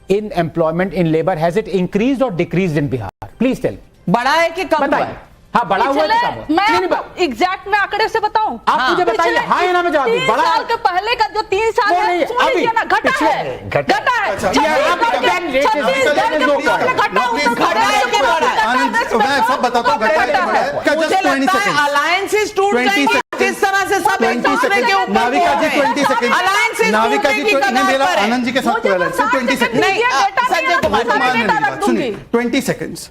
in employment in labour has it increased और decreased in Bihar? Please tell. बड़ा है कि कम हुआ है? हाँ, बड़ा हुआ है। मैं एग्जैक्ट में आंकड़े से बताऊं? आप मुझे बताइए। हाँ या ना में जवाब। 3 साल के पहले का जो 3 साल है, घटा है। मैं सब बताता हूँ। अलायंसेस टूट गई जिस तरह से सब एक दूसरे के ऊपर। नाविका जी 20 सेकंड। नाविका जी आनंद जी के साथ 20 सेकंड। नहीं, संजय कुमार सुनिए, 20 सेकंड्स।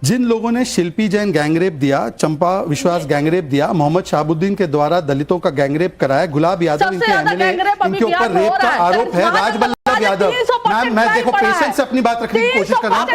जिन लोगों ने शिल्पी जैन गैंगरेप दिया, चंपा विश्वास गैंगरेप दिया, मोहम्मद शाहबुद्दीन के द्वारा दलितों का गैंगरेप कराया, गुलाब यादव इनके एमएलए, इनके ऊपर रेप का आरोप है, राजबल्लभ यादव। मैं देखो पेशेंस से अपनी बात रखने की कोशिश कर रहा हूँ,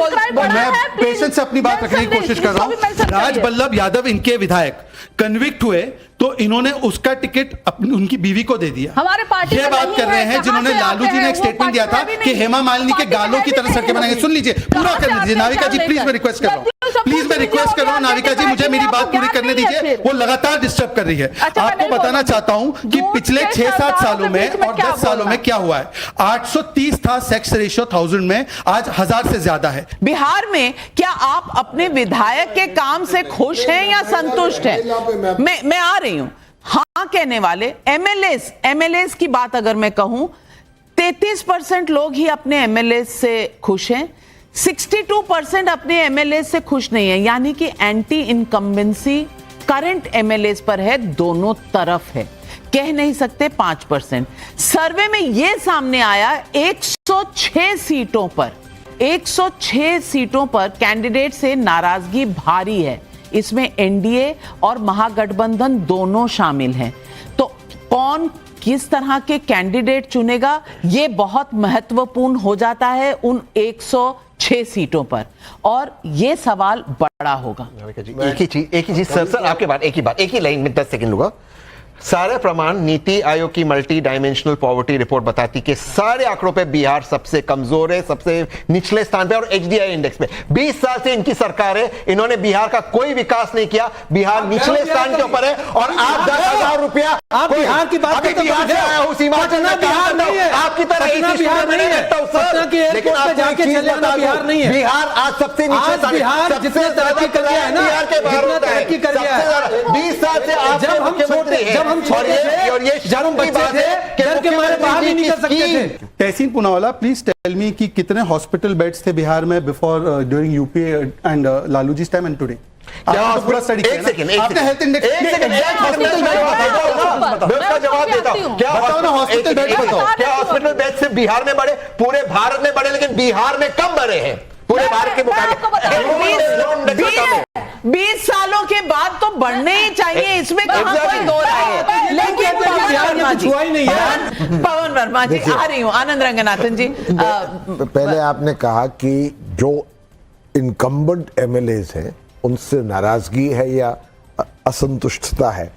मैं पेशेंस से अपनी बात रखने की कोशिश कर रहा हूँ। राजबल्लभ यादव इनके विधायक कन्विक्ट हुए तो इन्होंने उसका टिकट उनकी बीवी को दे दिया। हमारे पार्टी ये बात कर रहे हैं जिन्होंने लालू जी ने एक स्टेटमेंट दिया था कि हेमा मालिनी के गालों की तरह सड़कें बनाएंगे। सुन लीजिए, पूरा कर लीजिए। नाविका जी प्लीज, मैं रिक्वेस्ट कर रहा हूँ। प्लीज मैं रिक्वेस्ट कर रहा हूँ नाविका जी, मुझे मेरी बात पूरी करने दीजिए। वो लगातार डिस्टर्ब कर रही है। आपको बताना चाहता हूं कि पिछले 6-7 सालों में और 10 सालों में क्या हुआ है। 830 था सेक्स रेशियो 1000 में, आज 1000 से ज्यादा है। बिहार में क्या आप अपने विधायक के काम से खुश हैं या संतुष्ट हैं? मैं आ रही हूं। हाँ कहने वाले एमएलएस की बात अगर मैं कहूं, 33% लोग ही अपने एमएलए से खुश हैं, 62% अपने एमएलए से खुश नहीं है, यानी कि एंटी इनकम्बेंसी करंट एमएलए पर है, दोनों तरफ है, कह नहीं सकते 5%। सर्वे में यह सामने आया 106 सीटों पर कैंडिडेट से नाराजगी भारी है। इसमें एनडीए और महागठबंधन दोनों शामिल हैं। तो कौन किस तरह के कैंडिडेट चुनेगा, यह बहुत महत्वपूर्ण हो जाता है उन 106 सीटों पर, और यह सवाल बड़ा होगा। एक ही चीज सर एक ही लाइन में 10 सेकंड लूंगा। सारे प्रमाण नीति आयोग की मल्टी डायमेंशनल पॉवर्टी रिपोर्ट बताती कि सारे आंकड़ों पे बिहार सबसे कमजोर है, सबसे निचले स्थान पे, और एचडीआई इंडेक्स पे 20 साल से इनकी सरकार है, इन्होंने बिहार का कोई विकास नहीं किया, बिहार निचले स्थान के ऊपर है। और आप 10,000 रुपया आप बिहार की बात अभी बिहार से आया हूं, सीमा बिहार नहीं है, आपकी तरह बिहार नहीं है, लेकिन आप जाके चले आना, बिहार नहीं है। बिहार आज सबसे नीचे, बिहार जितने तरक्की कर गया है ना, बिहार के बाहर तरक्की कर गया है। 20 साल से आप जब हम छोटे थे, और ये जब हम बच्चे थे, घर के मारे बाहर नहीं निकल सकते थे। Tehseen Poonawalla, please tell me कि कितने हॉस्पिटल बेड्स थे बिहार में before during UPA and Lalu ji time and today? आपने पूरा स्टडी किया ना? आपने हेल्थ इंडेक्स उसका जवाब देता हूं। क्या बताओ ना, हॉस्पिटल बेड बताओ। क्या हॉस्पिटल बेड सिर्फ बिहार में बढ़े? पूरे भारत में बढ़े, लेकिन बिहार में कम बढ़े हैं पूरे भारत के मुकाबले। 20 सालों के बाद तो बढ़ने ही चाहिए, इसमें कहां कोई दो राय है। लेकिन पवन वर्मा जी, आ रही हूं, आनंद रंगनाथन जी। पहले आपने कहा कि जो इनकम्बेंट एमएलएज हैं उनसे नाराजगी है या असंतुष्टता है,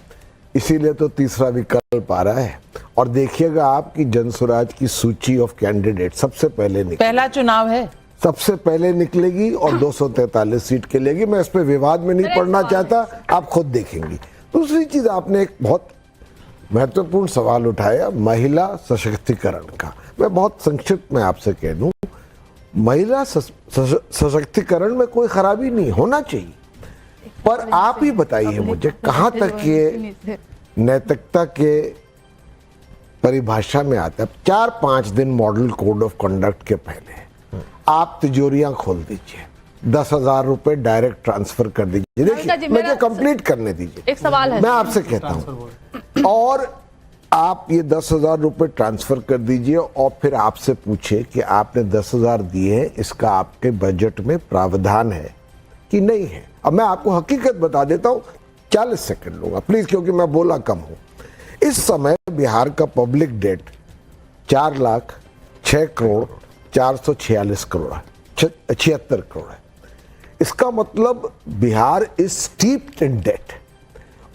इसीलिए तो तीसरा विकल्प आ रहा है। और देखिएगा आप कि जनसुराज की सूची ऑफ कैंडिडेट सबसे पहले पहला चुनाव है, सबसे पहले निकलेगी और 243 सीट के लेगी। मैं इस पे विवाद में नहीं पड़ना चाहता, आप खुद देखेंगी। दूसरी चीज, आपने एक बहुत महत्वपूर्ण सवाल उठाया महिला सशक्तिकरण का। मैं बहुत संक्षिप्त में आपसे कह दूं, महिला सशक्तिकरण में कोई खराबी नहीं होना चाहिए, पर आप ही बताइए मुझे कहां तक ये नैतिकता के परिभाषा में आता है। 4-5 दिन मॉडल कोड ऑफ कंडक्ट के पहले आप तिजोरियां खोल दीजिए, 10,000 रुपए डायरेक्ट ट्रांसफर कर दीजिए। देखिए मुझे कंप्लीट करने दीजिए, एक सवाल है, मैं आपसे कहता हूं। और आप ये 10,000 रुपए ट्रांसफर कर दीजिए और फिर आपसे पूछे कि आपने 10,000 दिए हैं, इसका आपके बजट में प्रावधान है कि नहीं है। अब मैं आपको हकीकत बता देता हूं, 40 सेकंड लूंगा प्लीज, क्योंकि मैं बोला कम हूं। इस समय बिहार का पब्लिक डेट 4,06,446 करोड़ है, 76 करोड़ है। इसका मतलब Bihar is steeped in debt,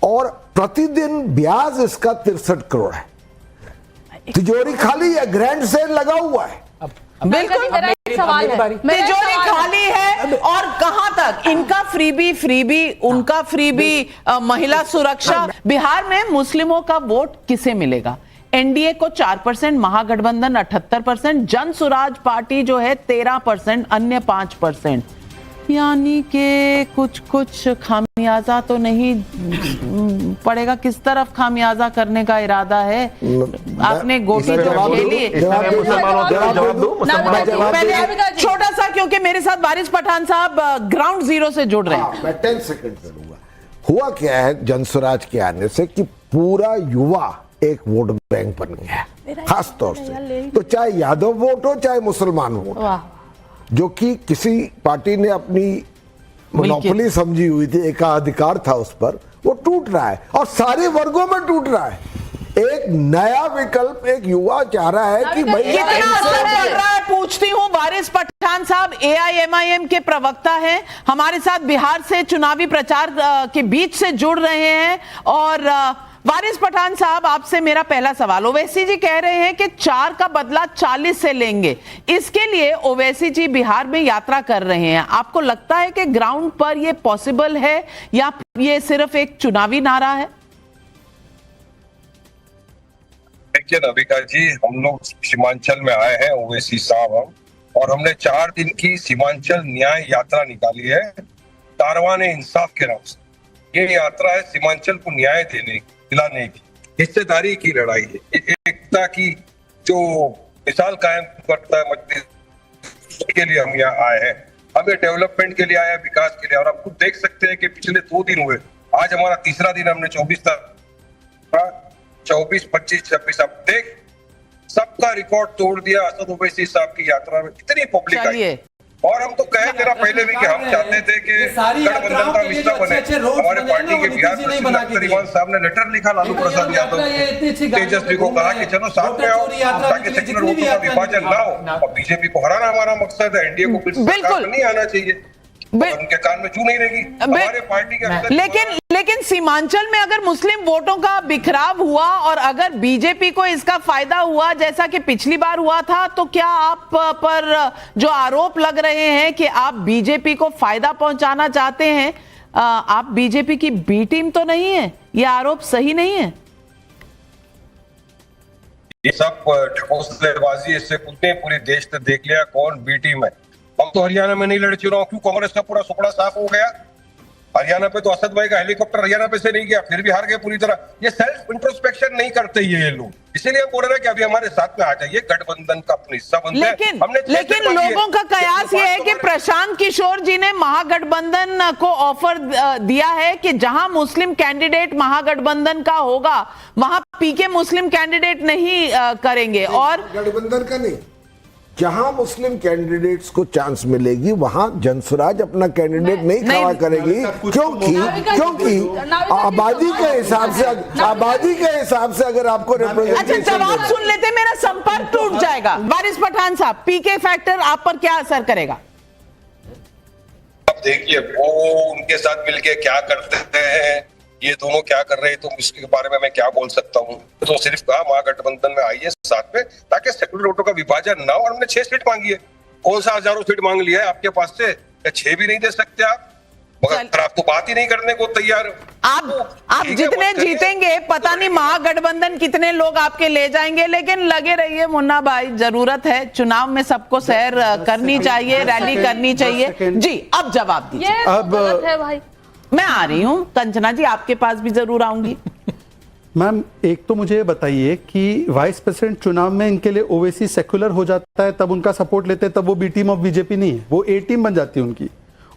और प्रतिदिन ब्याज इसका 63 करोड़ है। तिजोरी खाली है, ग्रैंड सेल लगा हुआ है। बिल्कुल सवाल है, तिजोरी खाली है, और कहां तक इनका फ्रीबी उनका फ्रीबी, महिला सुरक्षा। बिहार में मुस्लिमों का वोट किसे मिलेगा? एनडीए को 4%, महागठबंधन 78%, जनसुराज पार्टी जो है 13%, अन्य 5%। यानी कि कुछ खामियाजा तो नहीं पड़ेगा। किस तरफ खामियाजा करने का इरादा है? आपने गोटी जो खेली, छोटा सा, क्योंकि मेरे साथ बारिश पठान साहब ग्राउंड जीरो से जुड़ रहे हैं। मैं 10 सेकंड करूंगा। हुआ क्या है जनसुराज के आने से कि पूरा युवा एक वोट बैंक बन गया है, खास तौर से। तो चाहे यादव वोट हो चाहे मुसलमान वोट, जो कि किसी पार्टी ने अपनी मोनोपोली समझी हुई थी, एकाधिकार था उस पर, वो टूट रहा है और सारे वर्गों में टूट रहा है। एक नया विकल्प एक युवा चाह रहा है कि भाई कितना असर पड़ रहा है। पूछती हूँ वारिस पठान साहब, एआईएमआईएम के प्रवक्ता हैं, हमारे साथ बिहार से चुनावी प्रचार के बीच से जुड़ रहे हैं, और वारिस पठान साहब, आपसे मेरा पहला सवाल। ओवैसी जी कह रहे हैं कि 4 का बदला 40 से लेंगे, इसके लिए ओवैसी जी बिहार में यात्रा कर रहे हैं। आपको लगता है कि ग्राउंड पर यह पॉसिबल है या ये सिर्फ एक चुनावी नारा है? देखिए नविका जी, हम लोग सीमांचल में आए हैं, ओवैसी साहब हम, और हमने 4 दिन की सीमांचल न्याय यात्रा निकाली है कारवान इंसाफ के नाम से। ये यात्रा है सीमांचल को न्याय दिलाने की, हिस्सेदारी की लड़ाई है, एकता की जो मिसाल कायम करता है मजलिस के लिए हम यहाँ आए हैं। हम ये डेवलपमेंट के लिए आए हैं, विकास के लिए। और आप खुद देख सकते हैं कि पिछले 2 दिन हुए, आज हमारा तीसरा दिन, हमने 24, 25, 26 अब देख सबका रिकॉर्ड तोड़ दिया असद ओवैसी साहब की यात्रा में। कितनी पब्लिक आई। और हम तो कहे थे ना पहले भी कि हम चाहते थे कि गठबंधन का हिस्सा बने। हमारे पार्टी के बिहार प्रसिद्ध अख्तर इमाम साहब ने लेटर लिखा लालू प्रसाद यादव को, तेजस्वी को कहा कि चलो साथ में आओ ताकि सेक्युलर वोटों का विभाजन ना हो। और बीजेपी को हराना हमारा मकसद है, एनडीए को बिल्कुल नहीं आना चाहिए। उनके कान में चू नहीं रहेगी हमारे पार्टी के। लेकिन सीमांचल में अगर मुस्लिम वोटों का बिखराव हुआ और अगर बीजेपी को इसका फायदा हुआ जैसा कि पिछली बार हुआ था, तो क्या आप पर जो आरोप लग रहे हैं कि आप बीजेपी को फायदा पहुंचाना चाहते हैं, आप बीजेपी की बी टीम तो नहीं है? ये आरोप सही नहीं है? ये सब ठकोसलेबाजी, इससे कुछ पूरे देश ने देख लिया कौन बी टीम है। हम तो हरियाणा में नहीं लड़े चुनाव, क्यों? कांग्रेस का पूरा सुपड़ा साफ हो गया। हरियाणा पे तो असद भाई का हेलीकॉप्टर हरियाणा पे से नहीं गया, फिर भी हार गए पूरी तरह। ये सेल्फ इंट्रोस्पेक्शन नहीं करते ये लोग, इसीलिए हम बोल रहे हैं कि अभी हमारे साथ में आ जाइए, गठबंधन का अपना हिस्सा बनते हैं। लेकिन लोगों का कयास ये है कि प्रशांत किशोर जी ने महागठबंधन को ऑफर दिया है कि जहां मुस्लिम कैंडिडेट महागठबंधन का होगा वहां पीके मुस्लिम कैंडिडेट नहीं करेंगे। और गठबंधन का नहीं, जहां मुस्लिम कैंडिडेट्स को चांस मिलेगी वहां जनसुराज अपना कैंडिडेट नहीं खड़ा करेगी, क्योंकि आबादी के हिसाब से अगर आपको अच्छा जवाब सुन लेते, मेरा संपर्क टूट जाएगा। वारिस पठान साहब, पीके फैक्टर आप पर क्या असर करेगा? अब देखिए वो उनके साथ मिलके क्या करते हैं, ये दोनों क्या कर रहे हैं, तो इसके बारे में मैं क्या बोल सकता हूँ। तो सिर्फ कहा महागठबंधन में आइए साथ में, ताकि सेक्युलर वोटों का विभाजन ना हो। और हमने 6 सीट मांगी है, कौन सा हजारों सीट मांग लिया है आपके पास से? 6 भी नहीं दे सकते आप, मगर आप तो बात ही नहीं करने को तैयार हो। आप जितने जीतेंगे पता नहीं महागठबंधन कितने लोग आपके ले जाएंगे, लेकिन लगे रहिए मुन्ना भाई, जरूरत है चुनाव में सबको सैर करनी चाहिए, रैली करनी चाहिए। जी अब जवाब दीजिए। अब है भाई, मैं आ रही हूं कंचना जी, आपके पास भी जरूर आऊंगी। मैम एक तो मुझे बताइए कि वाइस प्रेसिडेंट चुनाव में इनके लिए ओवैसी सेक्युलर हो जाता है तब उनका सपोर्ट लेते हैं, तब वो बी टीम ऑफ बीजेपी नहीं है, वो ए टीम बन जाती है उनकी।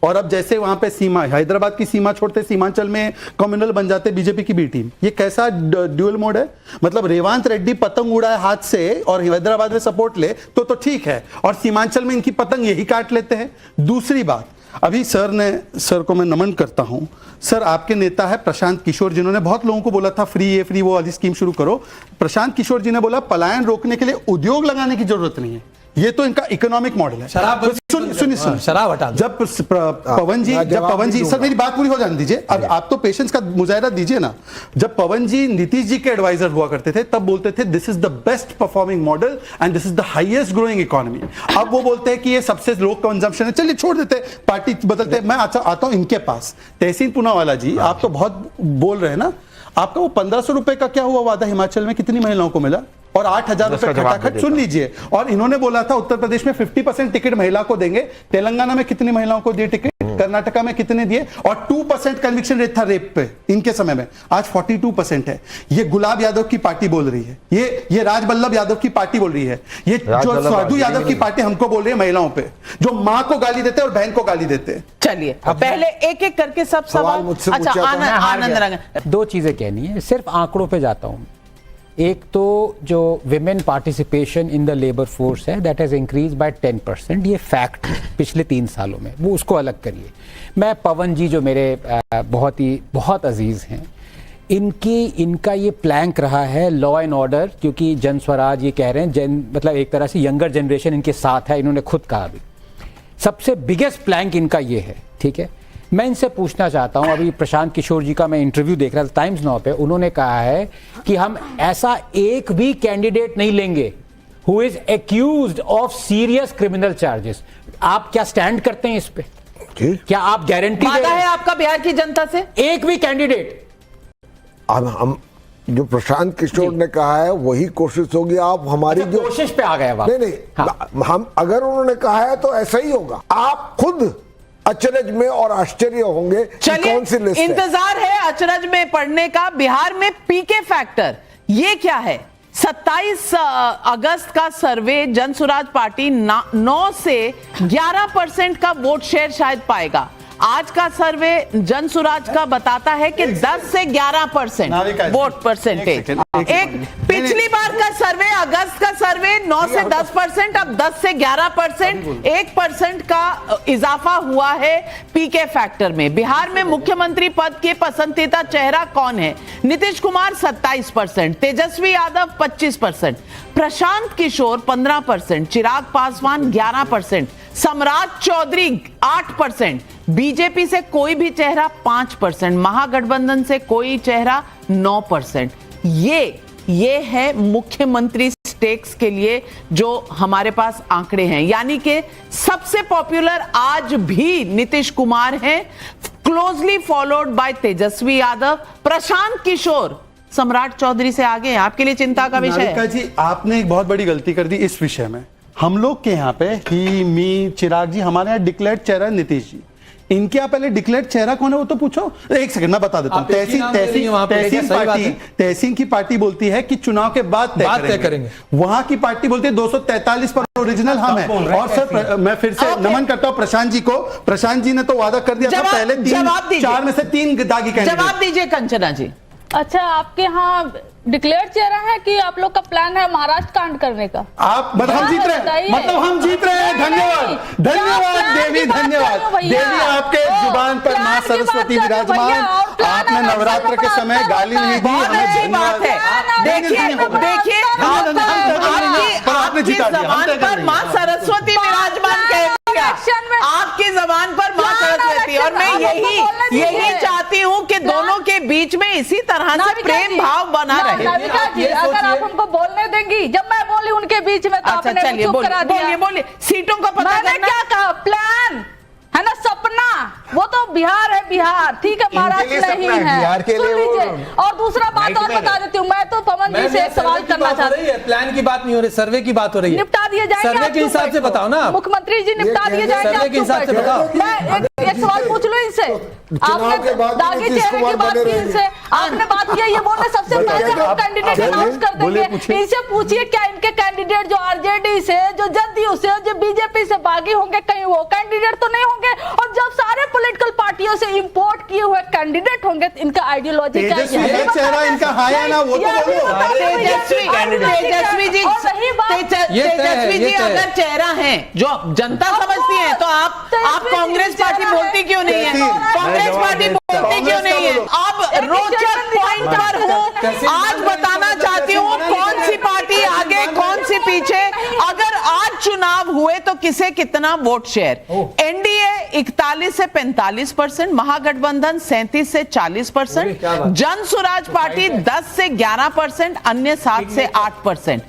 और अब जैसे वहां पे सीमा, हैदराबाद की सीमा छोड़ते सीमांचल में कम्युनल बन जाते बीजेपी की बी टीम। ये कैसा ड्यूअल मोड है? मतलब रेवांत रेड्डी पतंग उड़ाए हाथ से और हैदराबाद में सपोर्ट ले तो ठीक है, और सीमांचल में इनकी पतंग यही काट लेते हैं। दूसरी बात, अभी सर को मैं नमन करता हूं। सर आपके नेता है प्रशांत किशोर, जिन्होंने बहुत लोगों को बोला था फ्री ये फ्री वो वाली स्कीम शुरू करो। प्रशांत किशोर जी ने बोला पलायन रोकने के लिए उद्योग लगाने की जरूरत नहीं है, ये तो इनका इकोनॉमिक मॉडल है। सुनिए शराब हटा दो। जब पवन जी सर मेरी बात पूरी हो जाने दीजिए, अब आप तो पेशेंस का मुजाहिरा दीजिए ना। जब पवन जी नीतीश जी के एडवाइजर हुआ करते थे तब बोलते थे this is the best performing model and this is the highest growing economy. अब वो बोलते हैं कि ये सबसे लो कंजम्पशन है, चलिए छोड़ देते, पार्टी बदलते। मैं आता हूं इनके पास, तहसीन पूनावाला जी, आप तो बहुत बोल रहे हैं ना, आपका वो 1500 रुपए का क्या हुआ वादा हिमाचल में, कितनी महिलाओं को मिला? और 8000 रुपए खटाखट सुन लीजिए। और इन्होंने बोला था उत्तर प्रदेश में 50% टिकट महिला को देंगे, तेलंगाना में कितनी महिलाओं को दिए टिकट, कर्नाटका में कितने दिए, और 2% कन्विक्शन रेट था रेप पे इनके समय में, आज 42% है। ये गुलाब यादव की पार्टी बोल रही है, ये राजबल्लभ यादव की पार्टी बोल रही है, ये जो साधु यादव की पार्टी हमको बोल रही है महिलाओं पे, जो मां को गाली देते और बहन को गाली देते। चलिए पहले एक एक करके सब सवाल। अच्छा आनंद रंगन, 2 चीजें कहनी है, सिर्फ आंकड़ों पे जाता हूं। एक तो जो women participation in the labour force है दैट हैज इंक्रीज बाय 10%, ये फैक्ट है पिछले 3 सालों में, वो उसको अलग करिए। मैं पवन जी जो मेरे बहुत अजीज हैं, इनका ये प्लैंक रहा है लॉ एंड ऑर्डर, क्योंकि जन स्वराज ये कह रहे हैं, मतलब एक तरह से यंगर जनरेशन इनके साथ है, इन्होंने खुद कहा भी सबसे बिगेस्ट प्लैंक इनका ये है, ठीक है। मैं इनसे पूछना चाहता हूं, अभी प्रशांत किशोर जी का मैं इंटरव्यू देख रहा था टाइम्स नाउ पे, उन्होंने कहा है कि हम ऐसा एक भी कैंडिडेट नहीं लेंगे who is accused of serious criminal charges. आप क्या स्टैंड करते हैं इस पे? क्या आप गारंटी वादा है आपका बिहार की जनता से? एक भी कैंडिडेट? अब हम जो प्रशांत किशोर ने कहा है वही कोशिश होगी। आप हमारी जो कोशिश पे आ गए नहीं नहीं, हम अगर उन्होंने कहा है तो ऐसा ही होगा। आप खुद अचरज में और आश्चर्य होंगे कि कौन सी लिस्ट है। इंतजार है अचरज में पढ़ने का। बिहार में पीके फैक्टर ये क्या है? 27 अगस्त का सर्वे जनसुराज पार्टी 9 से 11% का वोट शेयर शायद पाएगा। आज का सर्वे जनसुराज का बताता है कि 10 से 11% वोट परसेंटेज। एक पिछली बार का सर्वे, अगस्त का सर्वे 9 से 10%, अब 10 से 11%, 1% का इजाफा हुआ है पीके फैक्टर में। बिहार में मुख्यमंत्री पद के पसंदीदा चेहरा कौन है? नीतीश कुमार 27%, तेजस्वी यादव 25%, प्रशांत किशोर 15%, चिराग पासवान 11%, सम्राट चौधरी 8%, बीजेपी से कोई भी चेहरा 5%, महागठबंधन से कोई चेहरा 9%। ये है मुख्यमंत्री स्टेक्स के लिए जो हमारे पास आंकड़े हैं। यानी कि सबसे पॉपुलर आज भी नीतीश कुमार हैं, closely followed by Tejashwi Yadav. Prashant Kishor सम्राट चौधरी से आगे हैं। आपके लिए चिंता का विषय है? जी, आपने एक बहुत बड़ी गलती कर दी इस विषय में। हम लोग के यहाँ पे ही, मी, चिराग जी, हमारे यहाँ डिक्लेयर्ड चेहरा नीतीश जी। इनके यहाँ पहले डिक्लेयर्ड चेहरा कौन है वो तो पूछो। एक सेकंड मैं बता देता हूँ। तहसीन की पार्टी बोलती है कि चुनाव के बाद तय करेंगे। वहां की पार्टी बोलती है 243 पर ओरिजिनल हम है। और सर मैं फिर से नमन करता हूँ प्रशांत जी को। प्रशांत जी ने तो वादा कर दिया था पहले 4 में से 3 दागी कैंडिडेट। जवाब दीजिए कंचना जी। अच्छा, आपके यहाँ डिक्लेयर चेहरा है कि आप लोग का प्लान है महाराष्ट्र कांड करने का? आप हम जीत रहे हैं, मतलब हम जीत रहे हैं। धन्यवाद, धन्यवाद देवी, धन्यवाद देवी। आपके जुबान पर मां सरस्वती विराजमान। आपने नवरात्र के समय गाली नहीं दी, हमें धन्यवाद है। देखिए आपकी जबान पर मां सरस्वती विराजमान कह दिया, आपकी जबान पर मां सरस्वती। और मैं यही चाहती हूँ कि दोनों के बीच में इसी तरह से प्रेम भाव बना रहे। नाविका जी, अगर आप हमको बोलने देंगी, जब मैं बोली उनके बीच में तो आपने चुप करा दिया। बोलिए सीटों का पता मैंने क्या कहा? प्लान है ना, सपना। वो तो बिहार है, बिहार ठीक है, महाराष्ट्र नहीं है। बिहार के लिए लीजिए। और दूसरा बात और बता देती हूँ, मैं तो पवन जी से एक सवाल करना चाहती हूँ। प्लान की बात नहीं हो रही, सर्वे की बात हो रही है। निपटा दिए जाएंगे सर्वे के हिसाब से बताओ ना। मुख्यमंत्री जी निपटा दिए जाएंगे सर्वे के हिसाब से बताओ। मैं एक सवाल पूछ लूं इनसे। आपने दागी चेहरे की बात की इनसे, आपने बात किया ये बोले सबसे पहले हम कैंडिडेट अनाउंस कर देंगे। इनसे पूछिए क्या इनके कैंडिडेट जो आरजेडी से, जो जदयू से, जो बीजेपी से बागी होंगे, कहीं वो कैंडिडेट तो नहीं होंगे? और जब सारे पॉलिटिकल पार्टियों से इंपोर्ट किए हुए कैंडिडेट होंगे तो इनका आइडियोलॉजी क्या है? चेहरा इनका हाई है ना, वो तो तेजस्वी जी अगर चेहरा है जो जनता समझती है तो आप कांग्रेस पार्टी बोलती क्यों नहीं है? कांग्रेस पार्टी बोलती क्यों नहीं है? अब रोचक पॉइंट पर हूँ, आज बताना चाहती हूँ कौन सी पार्टी आगे कौन सी पीछे। अगर आज चुनाव हुए तो किसे कितना वोट शेयर? एनडीए 41 से 45%, महागठबंधन 37 से 40%, जनसुराज पार्टी 10 से 11%, अन्य 7 से 8%।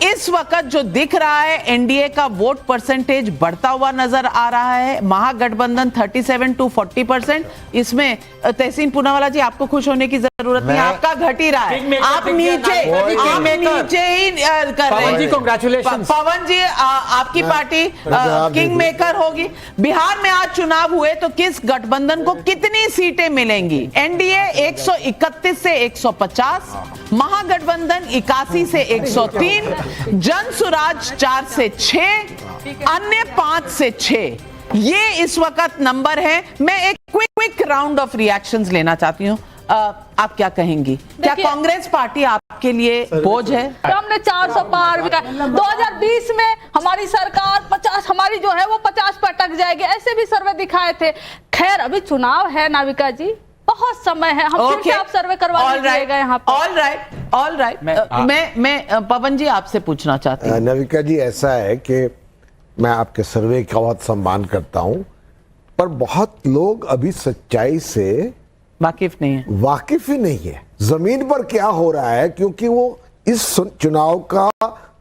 इस वक्त जो दिख रहा है एनडीए का वोट परसेंटेज बढ़ता हुआ नजर आ रहा है। महागठबंधन 37 to 40%। इसमें तहसीन पूनावाला जी आपको खुश होने की जरूरत नहीं, आपका घट ही रहा है। आप नीचे ही कर रहे हैं। कांग्रेचुलेशन पवन जी, आपकी पार्टी किंग मेकर होगी। बिहार में आज चुनाव हुए तो किस गठबंधन को कितनी सीटें मिलेंगी? एनडीए 131 से 150, महागठबंधन 81 से 103, जनसुराज 4 से 6, अन्य 5 से 6। ये इस वक्त नंबर है। मैं एक क्विक राउंड ऑफ रिएक्शंस लेना चाहती हूँ। आप क्या कहेंगी? क्या कांग्रेस पार्टी आपके लिए बोझ है? हमने 400 पार 2020 में हमारी सरकार 50, हमारी जो है वो 50 पर अटक जाएगी, ऐसे भी सर्वे दिखाए थे। खैर अभी चुनाव है नाविका जी, बहुत समय है, हम फिर से आप सर्वे करवा दीजिएगा यहाँ पर। All right. मैं पवन जी आपसे पूछना चाहती हूँ। नाविका जी, ऐसा है कि मैं आपके सर्वे का बहुत सम्मान करता हूँ, पर बहुत लोग अभी सच्चाई से वाकिफ नहीं है, वाकिफ ही नहीं है जमीन पर क्या हो रहा है, क्योंकि वो इस चुनाव का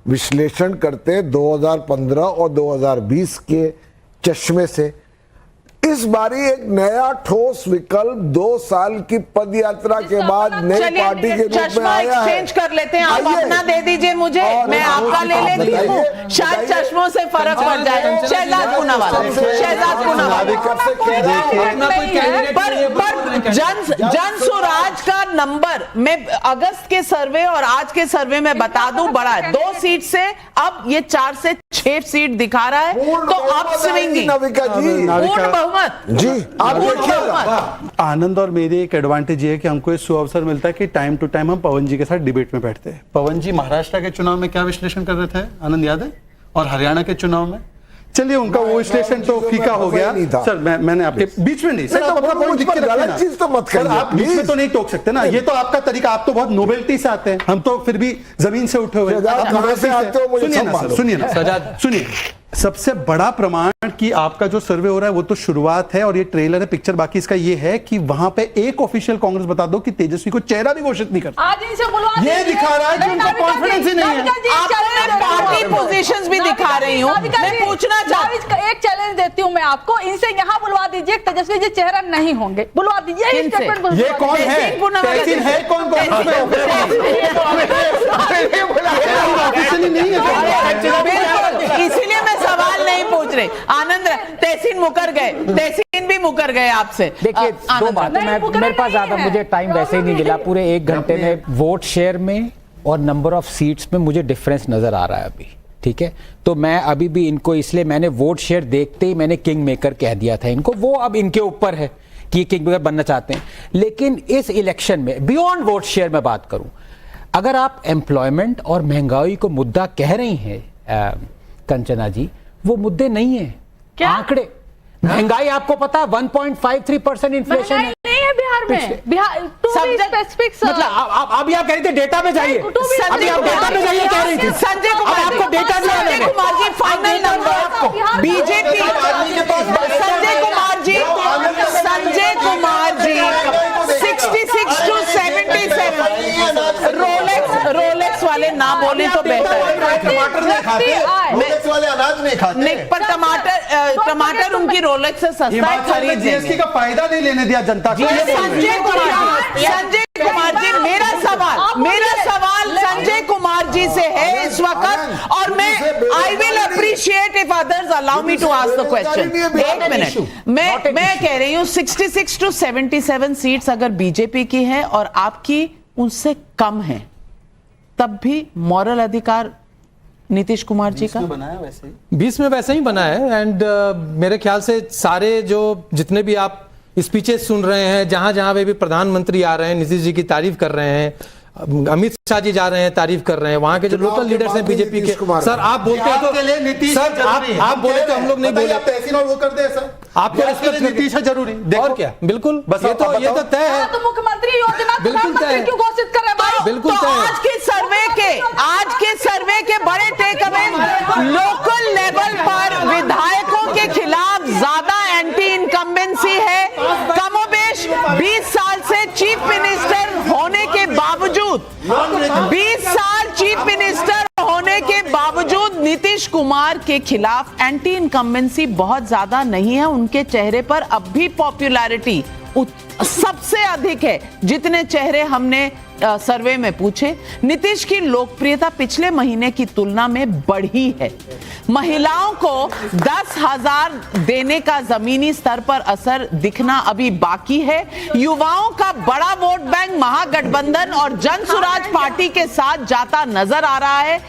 विश्लेषण करते हैं 2015 और 2020 के चश्मे से। इस बारी एक नया ठोस विकल्प 2 साल की पद यात्रा के बाद नई पार्टी के रूप में चश्मा आया है। एक्सचेंज कर लेते हैं, आप आइए। अपना दे दीजिए मुझे, मैं आपका ले लेती हूँ, शायद चश्मों से फर्क पड़ जाए। शहजाद पूनावाला, शहजाद पूनावाला, पर जन स्वराज का नंबर मैं अगस्त के सर्वे और आज के सर्वे में बता दूं बढ़ा है, 2 सीट से अब ये 4 से 6 सीट दिखा रहा है, तो अब स्विंगिंग नाविका जी, पूर्ण बहुमत जी आप देखिएगा। आनंद और मेरी एक एडवांटेज ये है कि हमको इस सुअवसर मिलता है कि टाइम टू टाइम हम पवन जी के साथ डिबेट में बैठते हैं। पवन जी महाराष्ट्र के चुनाव में क्या विश्लेषण कर रहे थे, आनंद याद है? और हरियाणा के चुनाव में, चलिए उनका वो विश्लेषण तो फीका हो गया सर। मैंने आपके बीच में नहीं सर, आप अपना पॉइंट लिख के रखना। गलत चीज तो मत सर, करिए, आप बीच में तो नहीं टोक सकते ना, ये तो आपका तरीका, आप तो बहुत नोबेलिटी से आते हैं, हम तो फिर भी जमीन से उठे हुए हैं। सजाद, आप कहाँ से आते हो मुझे सुनिए सब ना मालूम। सर, सुनिए ना सजाद, सुनिए। सबसे बड़ा प्रमाण कि आपका जो सर्वे हो रहा है वो तो शुरुआत है और ये ट्रेलर है, पिक्चर बाकी इसका ये है कि वहां पे एक ऑफिशियल कांग्रेस बता दो कि तेजस्वी को चेहरा भी घोषित नहीं करता। आज इनसे बुलवा ये दीजिए। दिखा रहा है कि उनको नाविका जी, कॉन्फिडेंस ही नहीं है। नाविका जी, एक आपने challenge देती हूँ। पार्टी पोजीशंस भी दिखा नाविका रही जी, हूँ, नाविका मैं जी, पूछना चाहती नाविका, एक चैलेंज देती हूँ मैं आपको, इनसे यहाँ बुलवा दीजिए, तेजस्वी जी चेहरा नहीं होंगे, बुलवा दीजिए। यही किनसे? statement बुलवा ये कौन दीजिए। है? तहसीन है कौन ऑफिशियली नहीं है। इसीलिए मैं सवाल नहीं पूछ रही। आनंद तहसीन मुकर गए, तहसीन भी मुकर गए आपसे। देखिए दो आनंद बातें, नहीं, मैं मुकर्रर मेरे पास नहीं ज्यादा है। मुझे टाइम वैसे ही नहीं मिला, पूरे 1 घंटे में वोट शेयर में और नंबर ऑफ सीट्स में मुझे डिफरेंस नजर आ रहा है अभी, ठीक है? तो मैं अभी भी इनको, इसलिए मैंने वोट शेयर देखते ही मैंने किंग मेकर कह दिया था इनको, वो अब इनके ऊपर है कि किंग मेकर बनना चाहते हैं। लेकिन इस इलेक्शन में बियॉन्ड वोट शेयर में बात करूं, अगर आप एम्प्लॉयमेंट और महंगाई को मुद्दा कह रही हैं कंचना जी, वो मुद्दे नहीं है। क्या? आंकड़े, महंगाई आपको पता है 1.53% इन्फ्लेशन है नहीं है बिहार में, Bihar to be Subject- specific sir. मतलब अभी आप कह रही थी डेटा पे जाइए, नहीं, to be अभी आप डेटा पे जाइए कह रही थी। संजय कुमार अब आपको डेटा दिया संजय मैंने। Kumar ji final number BJP, Sanjay Kumar ji, Sanjay Kumar ji 66 to 77। Rolex वाले ना बोले तो बेहतर है। टमाटर नहीं खाते, रोलेक्स वाले अनाज नहीं खाते। नहीं, पर टमाटर उनकी रोलेक्स से सस्ता है, खरीद जीएसटी लेंगे। का फायदा नहीं लेने दिया जनता को। संजय कुमार जी, मेरा सवाल संजय कुमार जी से है इस वक्त, और मैं I will appreciate if others allow me to ask the question. 1 मिनट, मैं कह रही हूँ 66 to 77 सीट्स अगर बीजेपी की है और आपकी उनसे कम है, तब भी मॉरल अधिकार नीतीश कुमार जी का बनाया वैसे ही। 20 में वैसे ही बना है। एंड मेरे ख्याल से सारे जो जितने भी आप स्पीचेस सुन रहे हैं, जहां जहां पे भी प्रधानमंत्री आ रहे हैं, नीतीश जी की तारीफ कर रहे हैं, अमित शाह जी जा रहे हैं तारीफ कर रहे हैं, वहां के जो लोकल लीडर्स हैं बीजेपी के, सर आप बोलते हैं आपके लिए नीतीश सर जरूरी है। आप बोले तो हम लोग नहीं बताइए, बोले, आप तहसीन और वो कर दे सर, आपको आपके लिए नीतीश है जरूरी। देखो और क्या, बिल्कुल बस ये आप तो बताओ। तय है, तो मुख्यमंत्री योजना बिल्कुल तय प्रधानमंत्री है। क्यों घोषित कर रहे हैं भाई? बिल्कुल तो तय है। आज के सर्वे के बड़े टेक अवे, लोकल लेवल पर विधायकों के खिलाफ ज्यादा एंटी इनकम्बेंसी है। कमोबेश 20 साल से चीफ मिनिस्टर होने के बावजूद, 20 साल चीफ मिनिस्टर होने के बावजूद नीतीश कुमार के खिलाफ एंटी इनकम्बेंसी बहुत ज्यादा नहीं है। उनके चेहरे पर अब भी पॉपुलैरिटी सबसे अधिक है जितने चेहरे हमने सर्वे में पूछे। नीतीश की लोकप्रियता पिछले महीने की तुलना में बढ़ी है। महिलाओं को 10,000 देने का जमीनी स्तर पर असर दिखना अभी बाकी है। युवाओं का बड़ा वोट बैंक महागठबंधन और जन स्वराज पार्टी के साथ जाता नजर आ रहा है।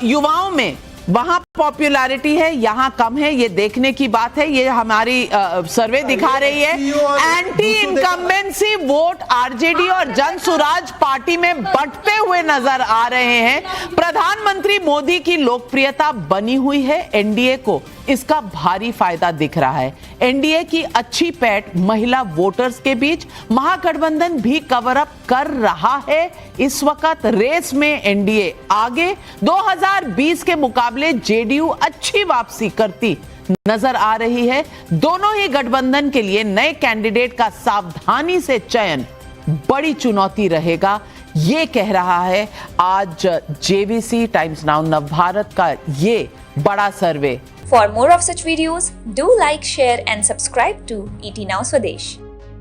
युवाओं में वहां पॉपुलैरिटी है, यहां कम है, ये देखने की बात है। ये हमारी सर्वे दिखा रही है। एंटी इनकम्बेंसी वोट आरजेडी और जन स्वराज पार्टी में बंटते हुए नजर आ रहे हैं। प्रधानमंत्री मोदी की लोकप्रियता बनी हुई है, एनडीए को इसका भारी फायदा दिख रहा है। एनडीए की अच्छी पैठ महिला वोटर्स के बीच, महागठबंधन भी कवर अप कर रहा है। इस वक्त रेस में एनडीए आगे, 2020 के मुकाबले जेडीयू जेडीयू अच्छी वापसी करती नजर आ रही है। दोनों ही गठबंधन के लिए नए कैंडिडेट का सावधानी से चयन बड़ी चुनौती रहेगा, ये कह रहा है आज जेवीसी टाइम्स नाउ नवभारत का ये बड़ा सर्वे। For more of such videos, do like, share and subscribe to ET Now Swadesh.